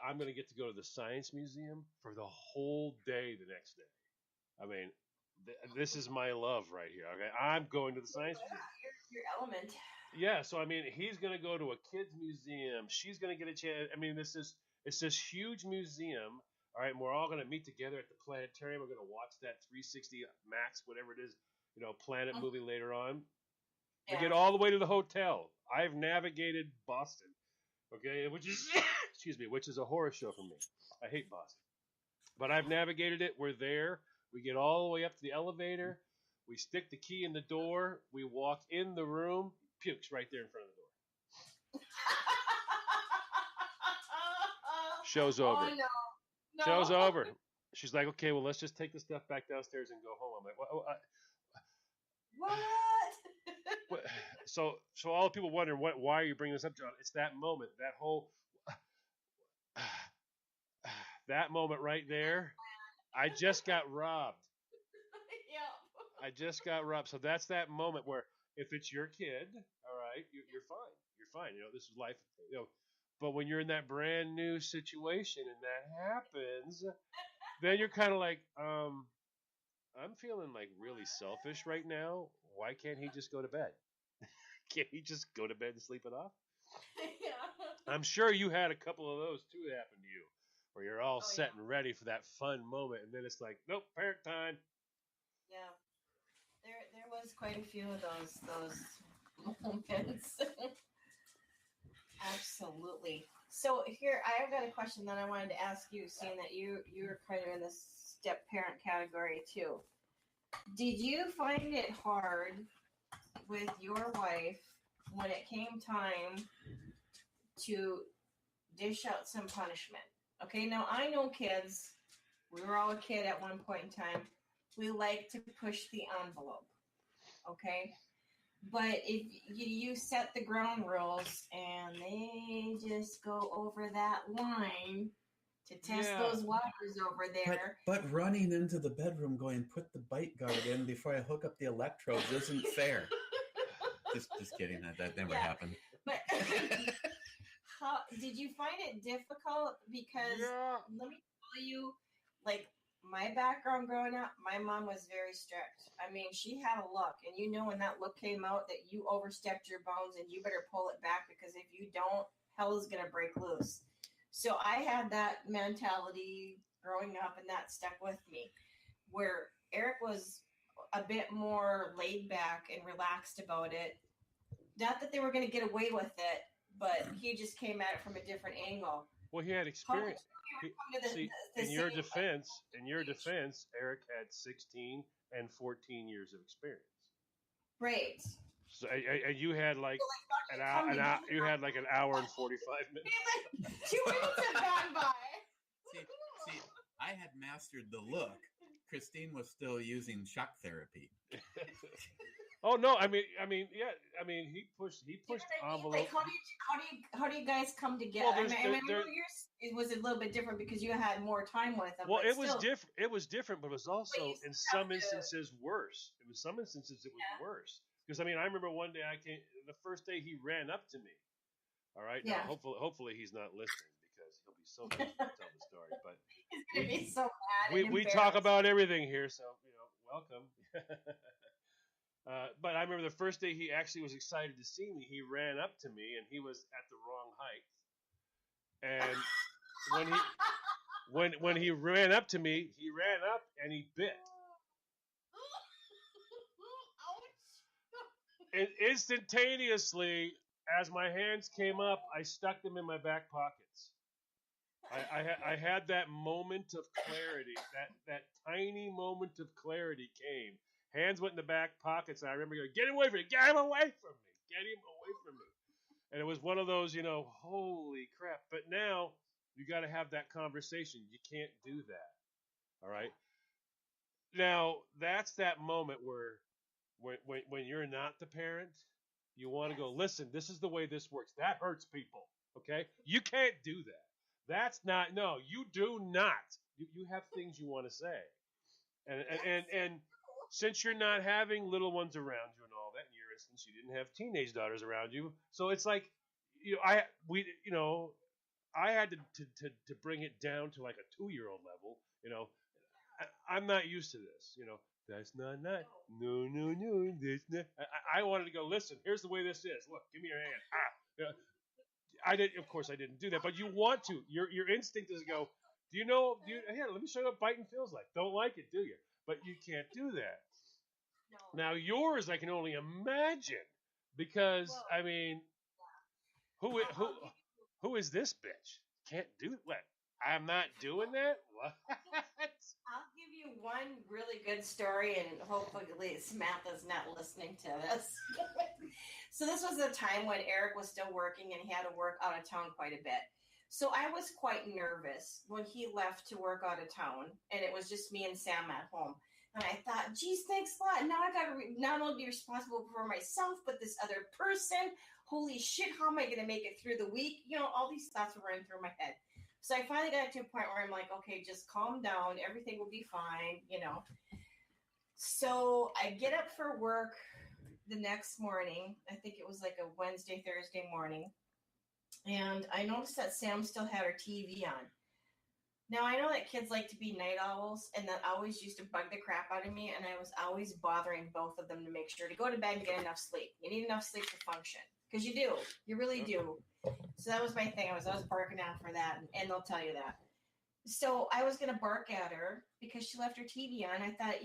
I'm going to get to go to the Science Museum for the whole day the next day. I mean, this is my love right here. Okay, I'm going to the Science Museum. Your element. Yeah. So I mean, he's going to go to a kids museum. She's going to get a chance. I mean, it's this huge museum. All right, and we're all going to meet together at the planetarium. We're going to watch that 360 Max, whatever it is, Planet movie later on. We get all the way to the hotel. I've navigated Boston, okay, which is a horror show for me. I hate Boston, but I've navigated it. We're there. We get all the way up to the elevator. We stick the key in the door. We walk in the room. Pukes right there in front of the door. Show's over. Oh, no. Show's over. She's like, okay, well, let's just take the stuff back downstairs and go home. I'm like, what? So all the people wondering, why are you bringing this up, John? It's that moment, that moment right there. I just got robbed. Yeah. I just got robbed. So that's that moment where if it's your kid, all right, you're fine. You're fine. This is life. But when you're in that brand new situation and that happens, then you're kind of like, I'm feeling like really selfish right now. Why can't he just go to bed? Can't he just go to bed and sleep it off? Yeah. I'm sure you had a couple of those too happen to you, where you're all set and ready for that fun moment, and then it's like, nope, parent time. Yeah, there was quite a few of those moments. Absolutely. So here, I've got a question that I wanted to ask you, seeing that you're kind of in the step parent category too. Did you find it hard with your wife when it came time to dish out some punishment. Okay, now I know kids, we were all a kid at one point in time. We like to push the envelope. Okay? But if you set the ground rules and they just go over that line to test those waters over there. But running into the bedroom going, put the bite guard in before I hook up the electrodes isn't fair. just kidding. That never happened. But how did you find it difficult? Because let me tell you, like, my background growing up, my mom was very strict. I mean, she had a look, and you know when that look came out that you overstepped your bounds and you better pull it back, because if you don't, hell is going to break loose. So I had that mentality growing up, and that stuck with me, where Eric was a bit more laid back and relaxed about it. Not that they were going to get away with it, but he just came at it from a different angle. Well, he had experience. In your defense, Eric had 16 and 14 years of experience. Right. So, and you had like an hour and 45 minutes. 2 minutes have gone by. See, I had mastered the look. Christine was still using shock therapy. Oh no! I mean, he pushed envelope. Like, how do you guys come together? Well, it was a little bit different because you had more time with them. Well, it was different. It was different, but it was also in some instances worse. It was worse because I remember one day the first day he ran up to me. All right. Yeah. Now, hopefully he's not listening because he'll be so happy to tell the story. But he's gonna be so mad. We talk about everything here, so welcome. But I remember the first day he actually was excited to see me. He ran up to me, and he was at the wrong height. And when he ran up to me, he ran up and he bit. And instantaneously, as my hands came up, I stuck them in my back pockets. I had that moment of clarity. That tiny moment of clarity came. Hands went in the back pockets, and I remember going, "Get him away from me! Get him away from me! Get him away from me!" And it was one of those, holy crap. But now you got to have that conversation. You can't do that. All right. Now that's that moment where, when you're not the parent, you want to go, listen, this is the way this works. That hurts people. Okay. You can't do that. That's not. No, you do not. You have things you want to say, and since you're not having little ones around you and all that, in your instance, you didn't have teenage daughters around you, so it's like, I had to bring it down to like a 2-year-old level. I'm not used to this. That's not nice. No, that's not. I wanted to go. Listen, here's the way this is. Look, give me your hand. Of course, I didn't do that, but you want to. Your instinct is to go. Here, let me show you what biting feels like. Don't like it, do you? But you can't do that. No. Now yours, I can only imagine, because who is this bitch? Can't do what? I'm not doing that. What? I'll give you one really good story, and hopefully Samantha's not listening to this. So this was a time when Eric was still working, and he had to work out of town quite a bit. So I was quite nervous when he left to work out of town, and it was just me and Sam at home. And I thought, geez, thanks a lot. Now I got to not only be responsible for myself, but this other person. Holy shit, how am I going to make it through the week? All these thoughts were running through my head. So I finally got to a point where I'm like, okay, just calm down. Everything will be fine, So I get up for work the next morning. I think it was like a Wednesday, Thursday morning. And I noticed that Sam still had her TV on. Now, I know that kids like to be night owls, and that always used to bug the crap out of me, and I was always bothering both of them to make sure to go to bed and get enough sleep. You need enough sleep to function, because you do. You really do. So that was my thing. I was always barking out for that, and they'll tell you that. So I was going to bark at her because she left her TV on. I thought,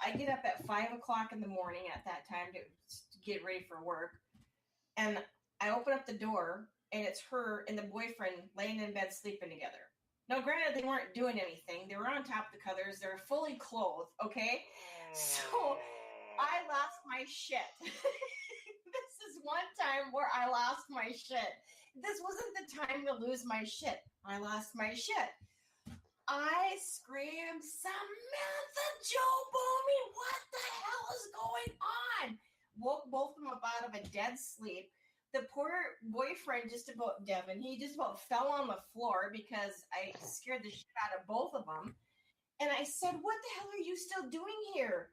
I get up at 5 o'clock in the morning at that time to get ready for work, and I open up the door, and it's her and the boyfriend laying in bed sleeping together. Now, granted, they weren't doing anything. They were on top of the covers. They were fully clothed, okay? So I lost my shit. This is one time where I lost my shit. This wasn't the time to lose my shit. I lost my shit. I screamed, Samantha Joe Bomi, what the hell is going on? Woke both of them up out of a dead sleep. The poor boyfriend Devin, he just about fell on the floor because I scared the shit out of both of them. And I said, what the hell are you still doing here?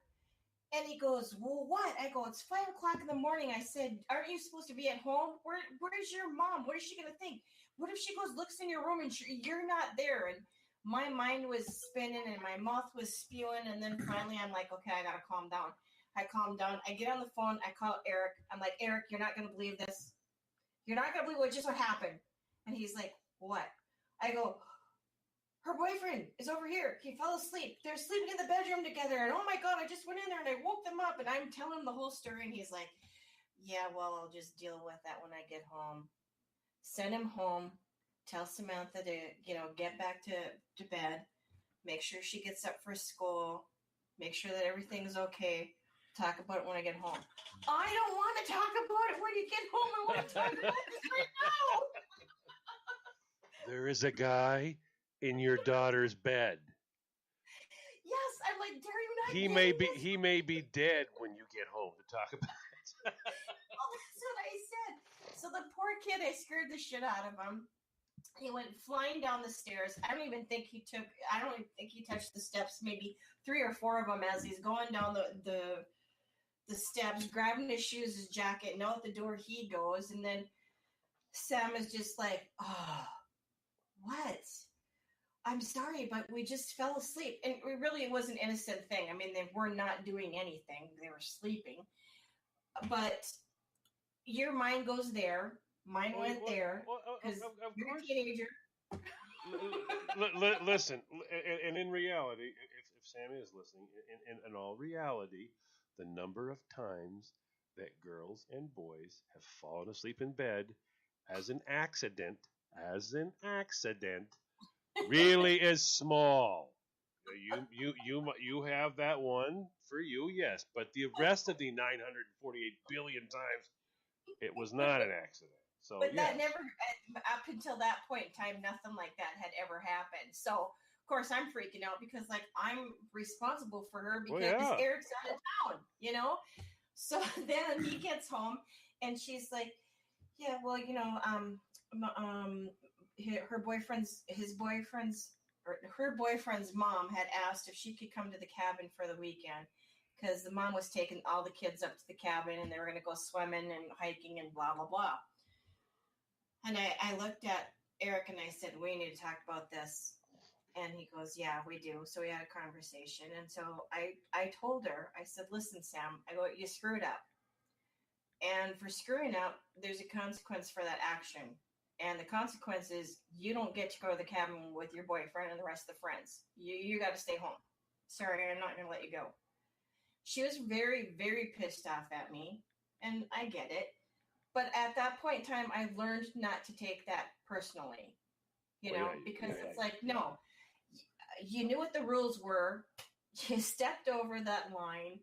And he goes, well, what? I go, it's 5 o'clock in the morning. I said, aren't you supposed to be at home? Where's your mom? What is she going to think? What if she goes, looks in your room and you're not there? And my mind was spinning and my mouth was spewing. And then finally I'm like, okay, I got to calm down. I calm down. I get on the phone. I call Eric. I'm like, Eric, you're not going to believe this. You're not going to believe what happened. And he's like, what? I go, her boyfriend is over here. He fell asleep. They're sleeping in the bedroom together. And oh my God, I just went in there and I woke them up. And I'm telling him the whole story. And he's like, yeah, well, I'll just deal with that when I get home. Send him home. Tell Samantha to, get back to bed. Make sure she gets up for school. Make sure that everything's okay. Talk about it when I get home. I don't want to talk about it when you get home. I want to talk about this right now. There is a guy in your daughter's bed. Yes, I'm like, dare you not? He may be dead when you get home to talk about it. Oh, that's what I said. So the poor kid, I scared the shit out of him. He went flying down the stairs. I don't even think he touched the steps, maybe 3 or 4 of them as he's going down the steps, grabbing his shoes, his jacket, and out the door he goes. And then Sam is just like, oh, what? I'm sorry, but we just fell asleep. And it was an innocent thing. I mean, they were not doing anything. They were sleeping. But your mind goes there. Mine went there. Because you're a teenager. Listen, and in reality, if Sammy is listening, in all reality, the number of times that girls and boys have fallen asleep in bed as an accident really is small. You have that one for you, yes, but the rest of the 948 billion times, it was not an accident. So, but that never, up until that point in time, nothing like that had ever happened. So, of course, I'm freaking out because, I'm responsible for her because Eric's out of town, So then he gets home, and she's like, "Yeah, well, her boyfriend's mom had asked if she could come to the cabin for the weekend." Because the mom was taking all the kids up to the cabin and they were going to go swimming and hiking and blah, blah, blah. And I looked at Eric and I said, we need to talk about this. And he goes, yeah, we do. So we had a conversation. And so I told her, I said, listen, Sam, I go, you screwed up. And for screwing up, there's a consequence for that action. And the consequence is you don't get to go to the cabin with your boyfriend and the rest of the friends. You got to stay home. Sorry, I'm not going to let you go. She was very, very pissed off at me, and I get it. But at that point in time, I learned not to take that personally, because it's like, no, you knew what the rules were. You stepped over that line,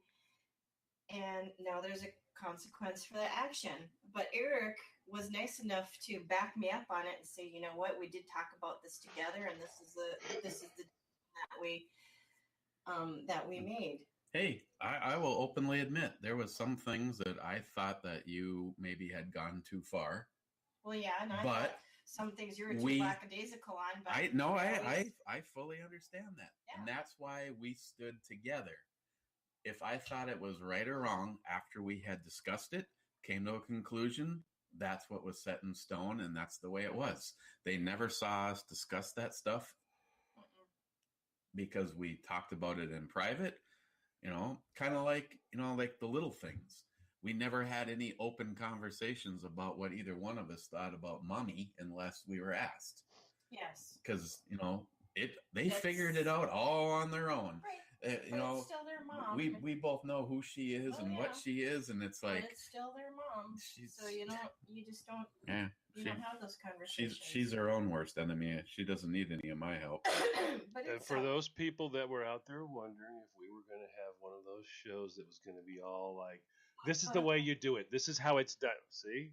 and now there's a consequence for that action. But Eric was nice enough to back me up on it and say, you know what, we did talk about this together, and this is the that we made. Hey, I will openly admit there was some things that I thought that you maybe had gone too far. Well, yeah, and I thought some things you were too lackadaisical on. But I fully understand that, and that's why we stood together. If I thought it was right or wrong after we had discussed it, came to a conclusion, that's what was set in stone, and that's the way it was. They never saw us discuss that stuff because we talked about it in private. Kind of like the little things. We never had any open conversations about what either one of us thought about mommy unless we were asked. Yes. Because, they figured it out all on their own. Right. It's still their mom. We both know who she is what she is, and it's like, but it's still their mom. So you just don't. Yeah. You don't have those conversations. She's her own worst enemy. She doesn't need any of my help. And for those people that were out there wondering if we were going to have one of those shows that was going to be all like This is the way you do it. This is how it's done. See?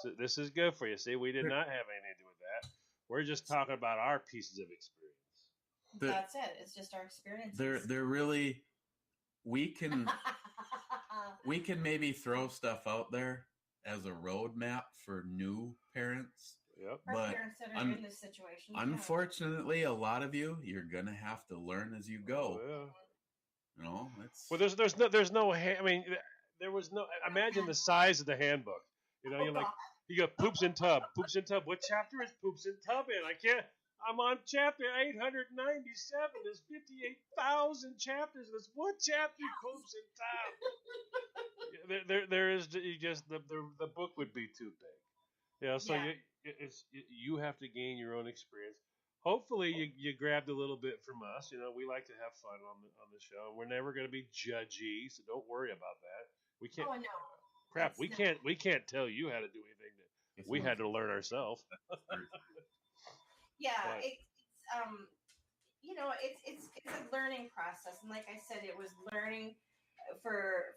So this is good for you. See, we did not have anything to do with that. We're just talking about our pieces of experience. That's it. It's just our experiences. They're really, we can maybe throw stuff out there as a roadmap for new parents. Yep. For But parents that are in this situation. unfortunately, a lot of you're gonna have to learn as you go. Oh, yeah. You know, it's Well, there's no. I mean, there was no. Imagine the size of the handbook. You know, you're like, you got poops in tub. What chapter is poops in tub in? I can't. I'm on chapter 897. There's 58,000 chapters. There's what chapter poops in tub? There is just the book would be too big. You know, so you have to gain your own experience. Hopefully, you grabbed a little bit from us. You know, we like to have fun on the show. We're never going to be judgy, so don't worry about that. We can't. Oh no. Crap, we can't tell you how to do anything that we had to learn ourselves. Yeah, But- it's you know, it's a learning process, and like I said, it was learning for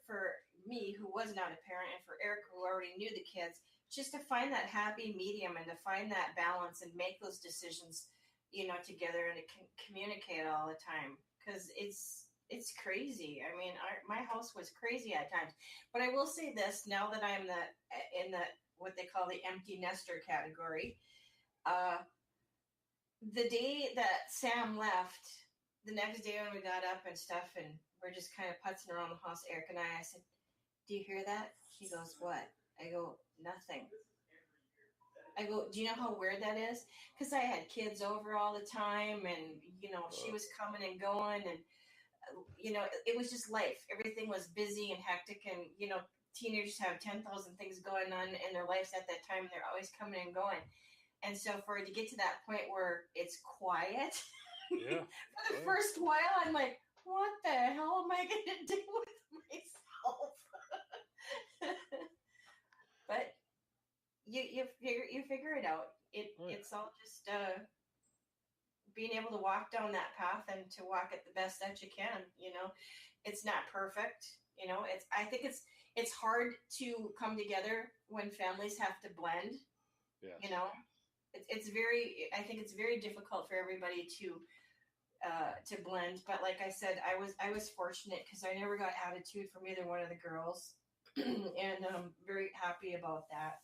me who was not a parent, and for Eric who already knew the kids, just to find that happy medium and to find that balance and make those decisions, you know, together and to communicate all the time, because it's crazy. I mean, my house was crazy at times, but I will say this: now that I'm in the what they call the empty nester category, the day that Sam left, the next day when we got up and stuff, and we're just kind of putzing around the house, Eric and I said, "Do you hear that?" He goes, "What?" I go, "Nothing." I go, "Do you know how weird that is?" Because I had kids over all the time, and you know, she was coming and going, and you know, it was just life. Everything was busy and hectic, and you know, teenagers have 10,000 things going on in their lives at that time. They're always coming and going. And so for it to get to that point where it's quiet, Yeah. for the first while, I'm like, what the hell am I going to do with myself? But you figure it out. It's all just being able to walk down that path and to walk it the best that you can. You know, it's not perfect. You know, I think it's hard to come together when families have to blend. Yes. You know, I think it's very difficult for everybody to blend. But like I said, I was fortunate because I never got attitude from either one of the girls, and I'm very happy about that.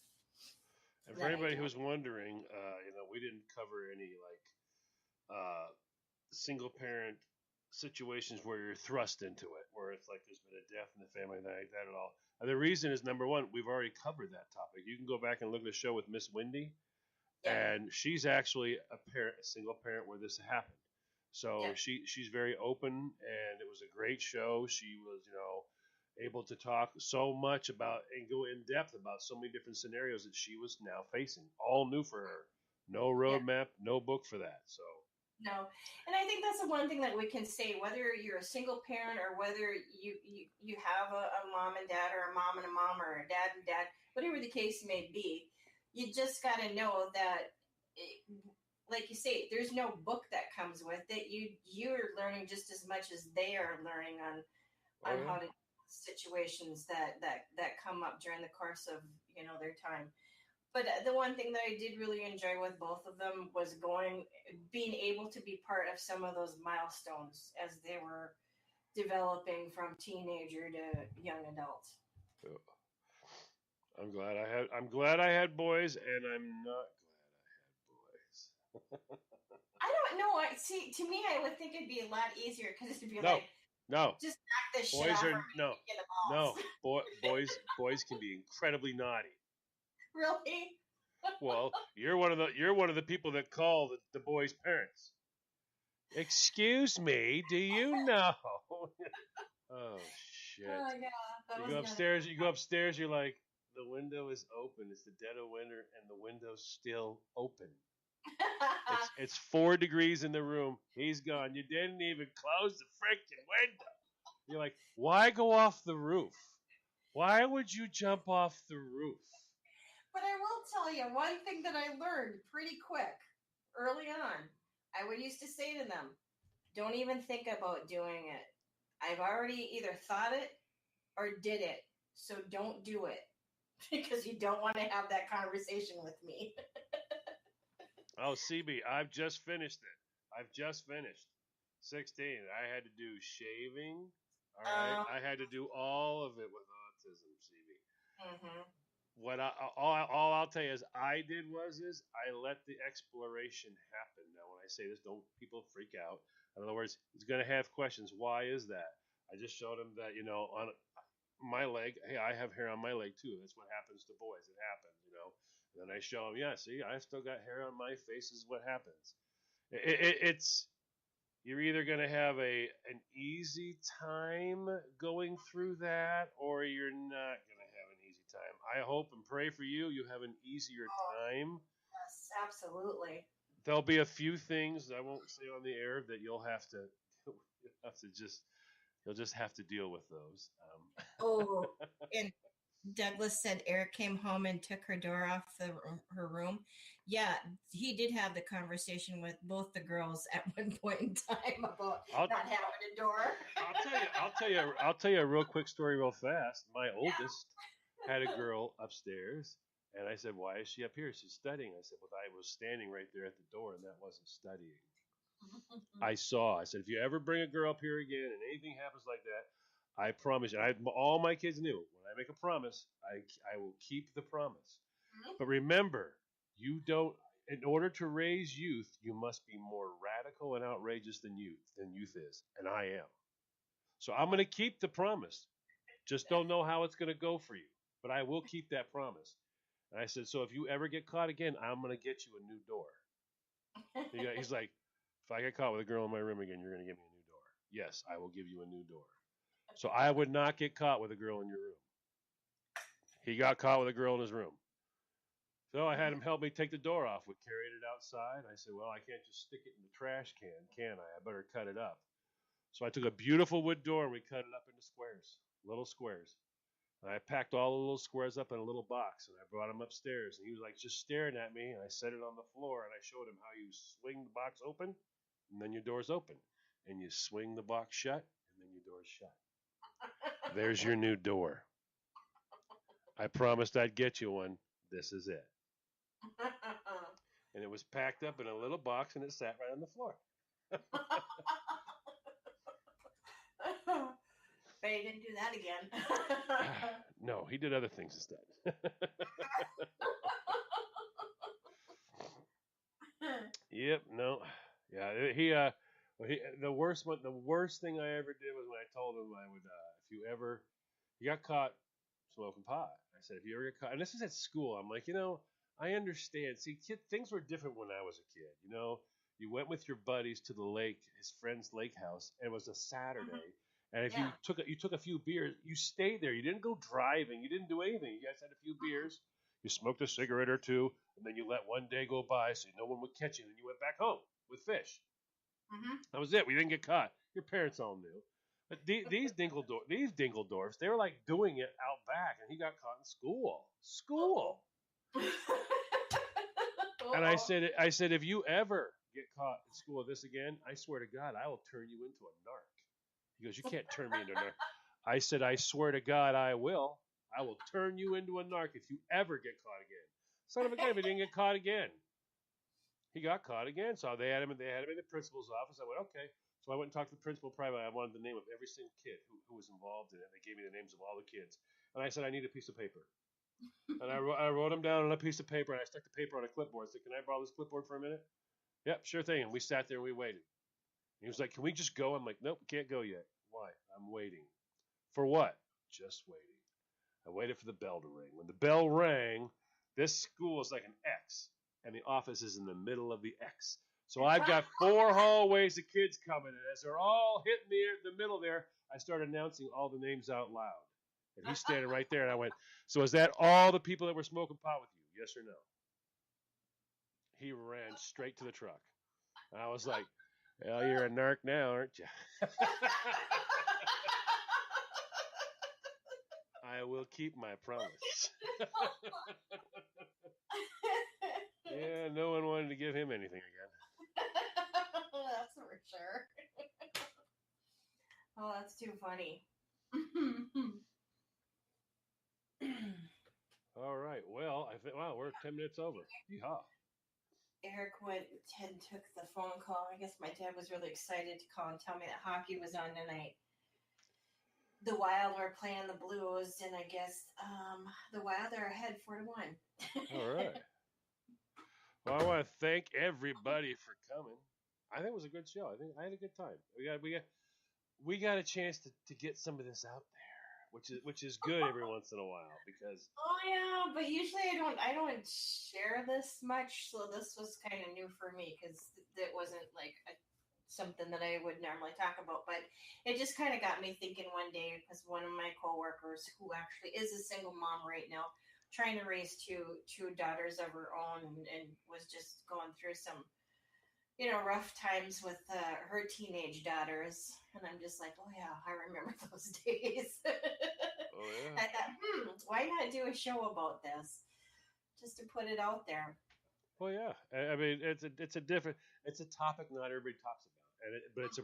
And for anybody who's wondering, you know, we didn't cover any like single parent situations where you're thrust into it, where it's like there's been a death in the family, nothing like that at all. And the reason is, number one, we've already covered that topic. You can go back and look at the show with Miss Wendy, and she's actually a single parent where this happened. So she's very open, and it was a great show. She was, you know, able to talk so much about and go in depth about so many different scenarios that she was now facing, all new for her. No roadmap, no book for that. So. No, and I think that's the one thing that we can say, whether you're a single parent or whether you have a mom and dad, or a mom and a mom, or a dad and dad, whatever the case may be, you just got to know that, like you say, there's no book that comes with it. You're learning just as much as they are learning on how to situations that come up during the course of, you know, their time. But the one thing that I did really enjoy with both of them was being able to be part of some of those milestones as they were developing from teenager to young adult. I'm glad I had boys, and I'm not glad I had boys. I don't know. See, to me, I would think it'd be a lot easier because it'd be no, just knock this shit boys off. Boys can be incredibly naughty. Really? Well, you're one of the people that call the boys' parents. Excuse me, do you know? Oh shit! Oh yeah. You go upstairs. You're like, the window is open. It's the dead of winter, and the window's still open. It's 4 degrees in the room. He's gone. You didn't even close the freaking window. You're like, why go off the roof? Why would you jump off the roof? But I will tell you one thing that I learned pretty quick early on. I would used to say to them, don't even think about doing it. I've already either thought it or did it. So don't do it because you don't want to have that conversation with me. Oh, CB, I've just finished it. I've just finished 16. I had to do shaving. All right. Um, I had to do all of it with autism, CB. mhm. What all I'll tell you is I did is I let the exploration happen. Now, when I say this, don't people freak out. In other words, he's going to have questions. Why is that? I just showed him that on my leg. Hey, I have hair on my leg too. That's what happens to boys. It happens. And then I show him, yeah, see, I still got hair on my face. Is what happens. It's you're either going to have an easy time going through that, or you're not going to have an easy time. I hope and pray for you. You have an easier Oh, time. yes, absolutely. There'll be a few things I won't say on the air that you'll have to you'll just have to deal with those. Oh, and Douglas said Eric came home and took her door off her room. Yeah, he did have the conversation with both the girls at one point in time about I'll, not having a door. I'll tell you a real quick story real fast. My Yeah. oldest had a girl upstairs, and I said, "Why is she up here? She's studying." I said, "Well, I was standing right there at the door, and that wasn't studying." I said, "If you ever bring a girl up here again, and anything happens like that, I promise you." All my kids knew when I make a promise, I will keep the promise. But remember, you don't. In order to raise youth, you must be more radical and outrageous than youth is, and I am. So I'm going to keep the promise. Just don't know how it's going to go for you, but I will keep that promise. And I said, so if you ever get caught again, I'm going to get you a new door. He's like, if I get caught with a girl in my room again, you're going to give me a new door. Yes, I will give you a new door. So I would not get caught with a girl in your room. He got caught with a girl in his room. So I had him help me take the door off. We carried it outside. I said, well, I can't just stick it in the trash can I? I better cut it up. So I took a beautiful wood door and we cut it up into squares, little squares. And I packed all the little squares up in a little box and I brought him upstairs. And he was like just staring at me. And I set it on the floor and I showed him how you swing the box open and then your door's open. And you swing the box shut and then your door's shut. There's your new door. I promised I'd get you one. This is it. And it was packed up in a little box and it sat right on the floor. But he didn't do that again. No, he did other things instead. Yep, no. Yeah, the worst thing I ever did was when I told him I would he got caught smoking pot. I said, if you ever get caught, and this is at school, I'm like, I understand. See, things were different when I was a kid. You went with your buddies to the lake, his friend's lake house, and it was a Saturday. And if Yeah. you took a few beers, you stayed there. You didn't go driving. You didn't do anything. You guys had a few beers. You smoked a cigarette or two, and then you let one day go by so no one would catch you. And then you went back home with fish. That was it. We didn't get caught. Your parents all knew. But these Dingledorfs, they were like doing it out back, and he got caught in school. School. And I said, if you ever get caught in school with this again, I swear to God, I will turn you into a narc. He goes, you can't turn me into a narc. I said, I swear to God, I will. I will turn you into a narc if you ever get caught again. Son of a gun, if he didn't get caught again. He got caught again. So they had him in the principal's office. I went, okay. So I went and talked to the principal privately. I wanted the name of every single kid who was involved in it. They gave me the names of all the kids. And I said, I need a piece of paper. And I wrote them down on a piece of paper, and I stuck the paper on a clipboard. I said, can I borrow this clipboard for a minute? Yep, sure thing. And we sat there and we waited. And he was like, can we just go? I'm like, nope, can't go yet. Why? I'm waiting. For what? Just waiting. I waited for the bell to ring. When the bell rang, this school is like an X, and the office is in the middle of the X. So I've got 4 hallways of kids coming, and as they're all hitting the middle there, I started announcing all the names out loud. And he's standing right there, and I went, so is that all the people that were smoking pot with you? Yes or no? He ran straight to the truck. And I was like, well, you're a narc now, aren't you? I will keep my promise. Yeah, no one wanted to give him anything again. That's for sure. Oh, that's too funny. All right. Well, I think wow, we're 10 minutes over. Yeehaw. Eric went and took the phone call. I guess my dad was really excited to call and tell me that hockey was on tonight. The Wild were playing the Blues, and I guess the Wild are ahead 4-1. All right. Well, I want to thank everybody for coming. I think it was a good show. I think I had a good time. We got a chance to get some of this out there, which is good every once in a while because Oh yeah, but usually I don't share this much, so this was kind of new for me because it wasn't like something that I would normally talk about. But it just kind of got me thinking one day because one of my coworkers, who actually is a single mom right now, trying to raise two daughters of her own, and was just going through some rough times with her teenage daughters, and I'm just like, oh yeah, I remember those days. oh yeah. I thought, why not do a show about this, just to put it out there. Well, yeah. I mean, it's a different, it's a topic not everybody talks about, but it's a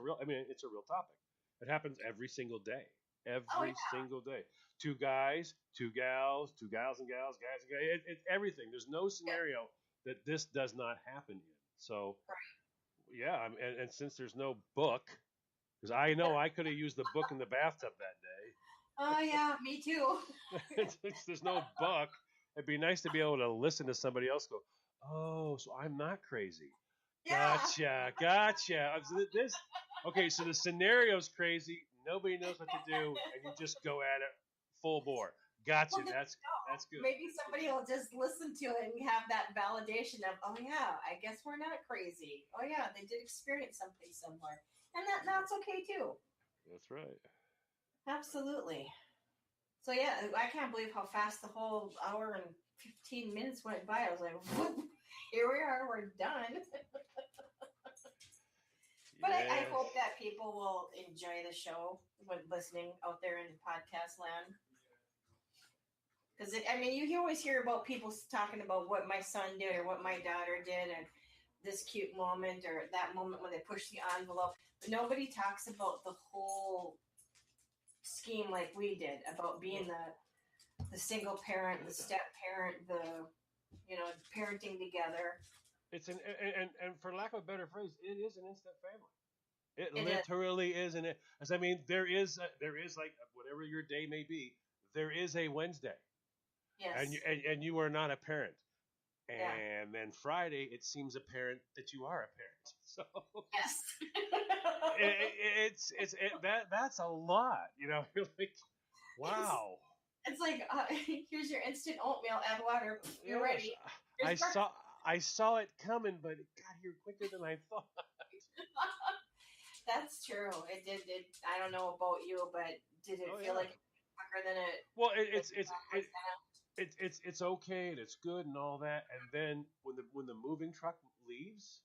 real. I mean, it's a real topic. It happens every single day, every single day. Two guys, two gals, two gals and gals, guys and guys. It's everything. There's no scenario that this does not happen in. So, yeah. And since there's no book, because I know I could have used the book in the bathtub that day. Oh yeah, me too. Since there's no book, it'd be nice to be able to listen to somebody else go, oh, so I'm not crazy. Yeah. Gotcha. Okay, so the scenario's crazy. Nobody knows what to do, and you just go at it full bore. Gotcha. Well, that's good. Maybe somebody will just listen to it and have that validation of, oh yeah, I guess we're not crazy. Oh yeah, they did experience something similar, and that's okay too. That's right. Absolutely. So yeah, I can't believe how fast the whole hour and 15 minutes went by. I was like, here we are, we're done. But I hope that people will enjoy the show when listening out there in podcast land. Because, you always hear about people talking about what my son did or what my daughter did and this cute moment or that moment when they push the envelope. But nobody talks about the whole scheme like we did, about being the single parent, the step parent, the parenting together. It's and for lack of a better phrase, it is an instant family. It literally is an. As I mean, there is like whatever your day may be, there is a Wednesday. Yes. And you are not a parent. And Yeah. then Friday, it seems apparent that you are a parent. So yes. that's a lot. You're like, wow. It's like here's your instant oatmeal. Add water. You're ready. I saw it coming, but it got here quicker than I thought. That's true. It did. I don't know about you, but did it feel like quicker than it? Well, it's okay and it's good and all that, and then when the moving truck leaves,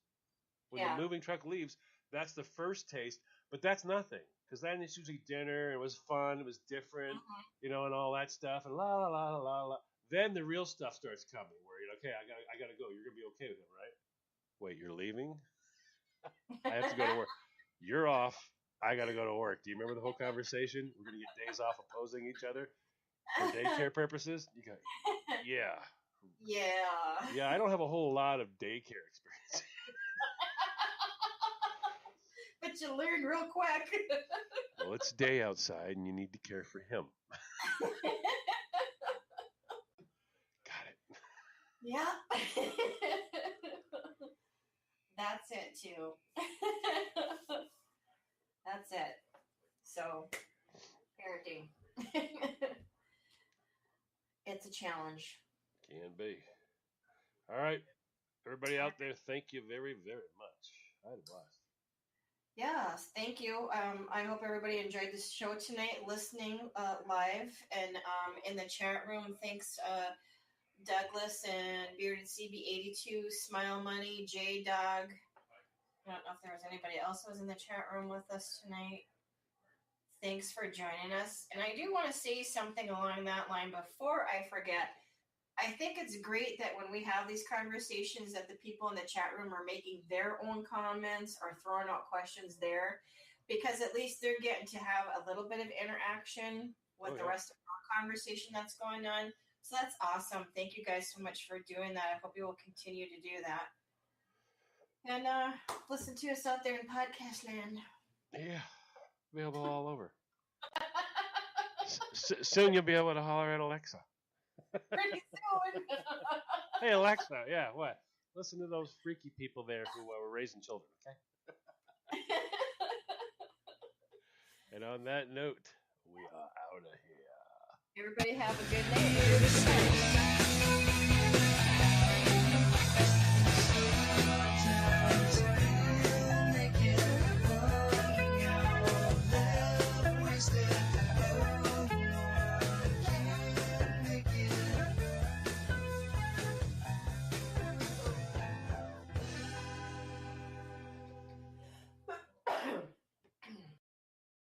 the moving truck leaves, that's the first taste, but that's nothing because then it's usually dinner. It was fun, it was different, and all that stuff, and la la la la la. Then the real stuff starts coming, where okay, I gotta go. You're gonna be okay with it, right? Wait, you're leaving? I have to go to work. You're off. I gotta go to work. Do you remember the whole conversation? We're gonna get days off opposing each other for daycare purposes. You go, yeah. Yeah, I don't have a whole lot of daycare experience. But you learn real quick. Well, it's day outside, and you need to care for him. Got it. Yeah. That's it too. That's it. So, parenting. It's a challenge. Can be. All right. Everybody out there, thank you very, very much. I had a blast. Yes, thank you. I hope everybody enjoyed this show tonight, listening live and in the chat room. Thanks, Douglas and Bearded CB82, Smile Money, J Dog. I don't know if there was anybody else who was in the chat room with us tonight. Thanks for joining us. And I do want to say something along that line before I forget. I think it's great that when we have these conversations that the people in the chat room are making their own comments or throwing out questions there, because at least they're getting to have a little bit of interaction with Oh, the yeah. rest of our conversation that's going on. So that's awesome. Thank you guys so much for doing that. I hope you will continue to do that. And listen to us out there in podcast land. Yeah, available all over. Soon you'll be able to holler at Alexa. Pretty soon. Hey Alexa, yeah, what? Listen to those freaky people there who were raising children, okay? And on that note, we are out of here. Everybody have a good night.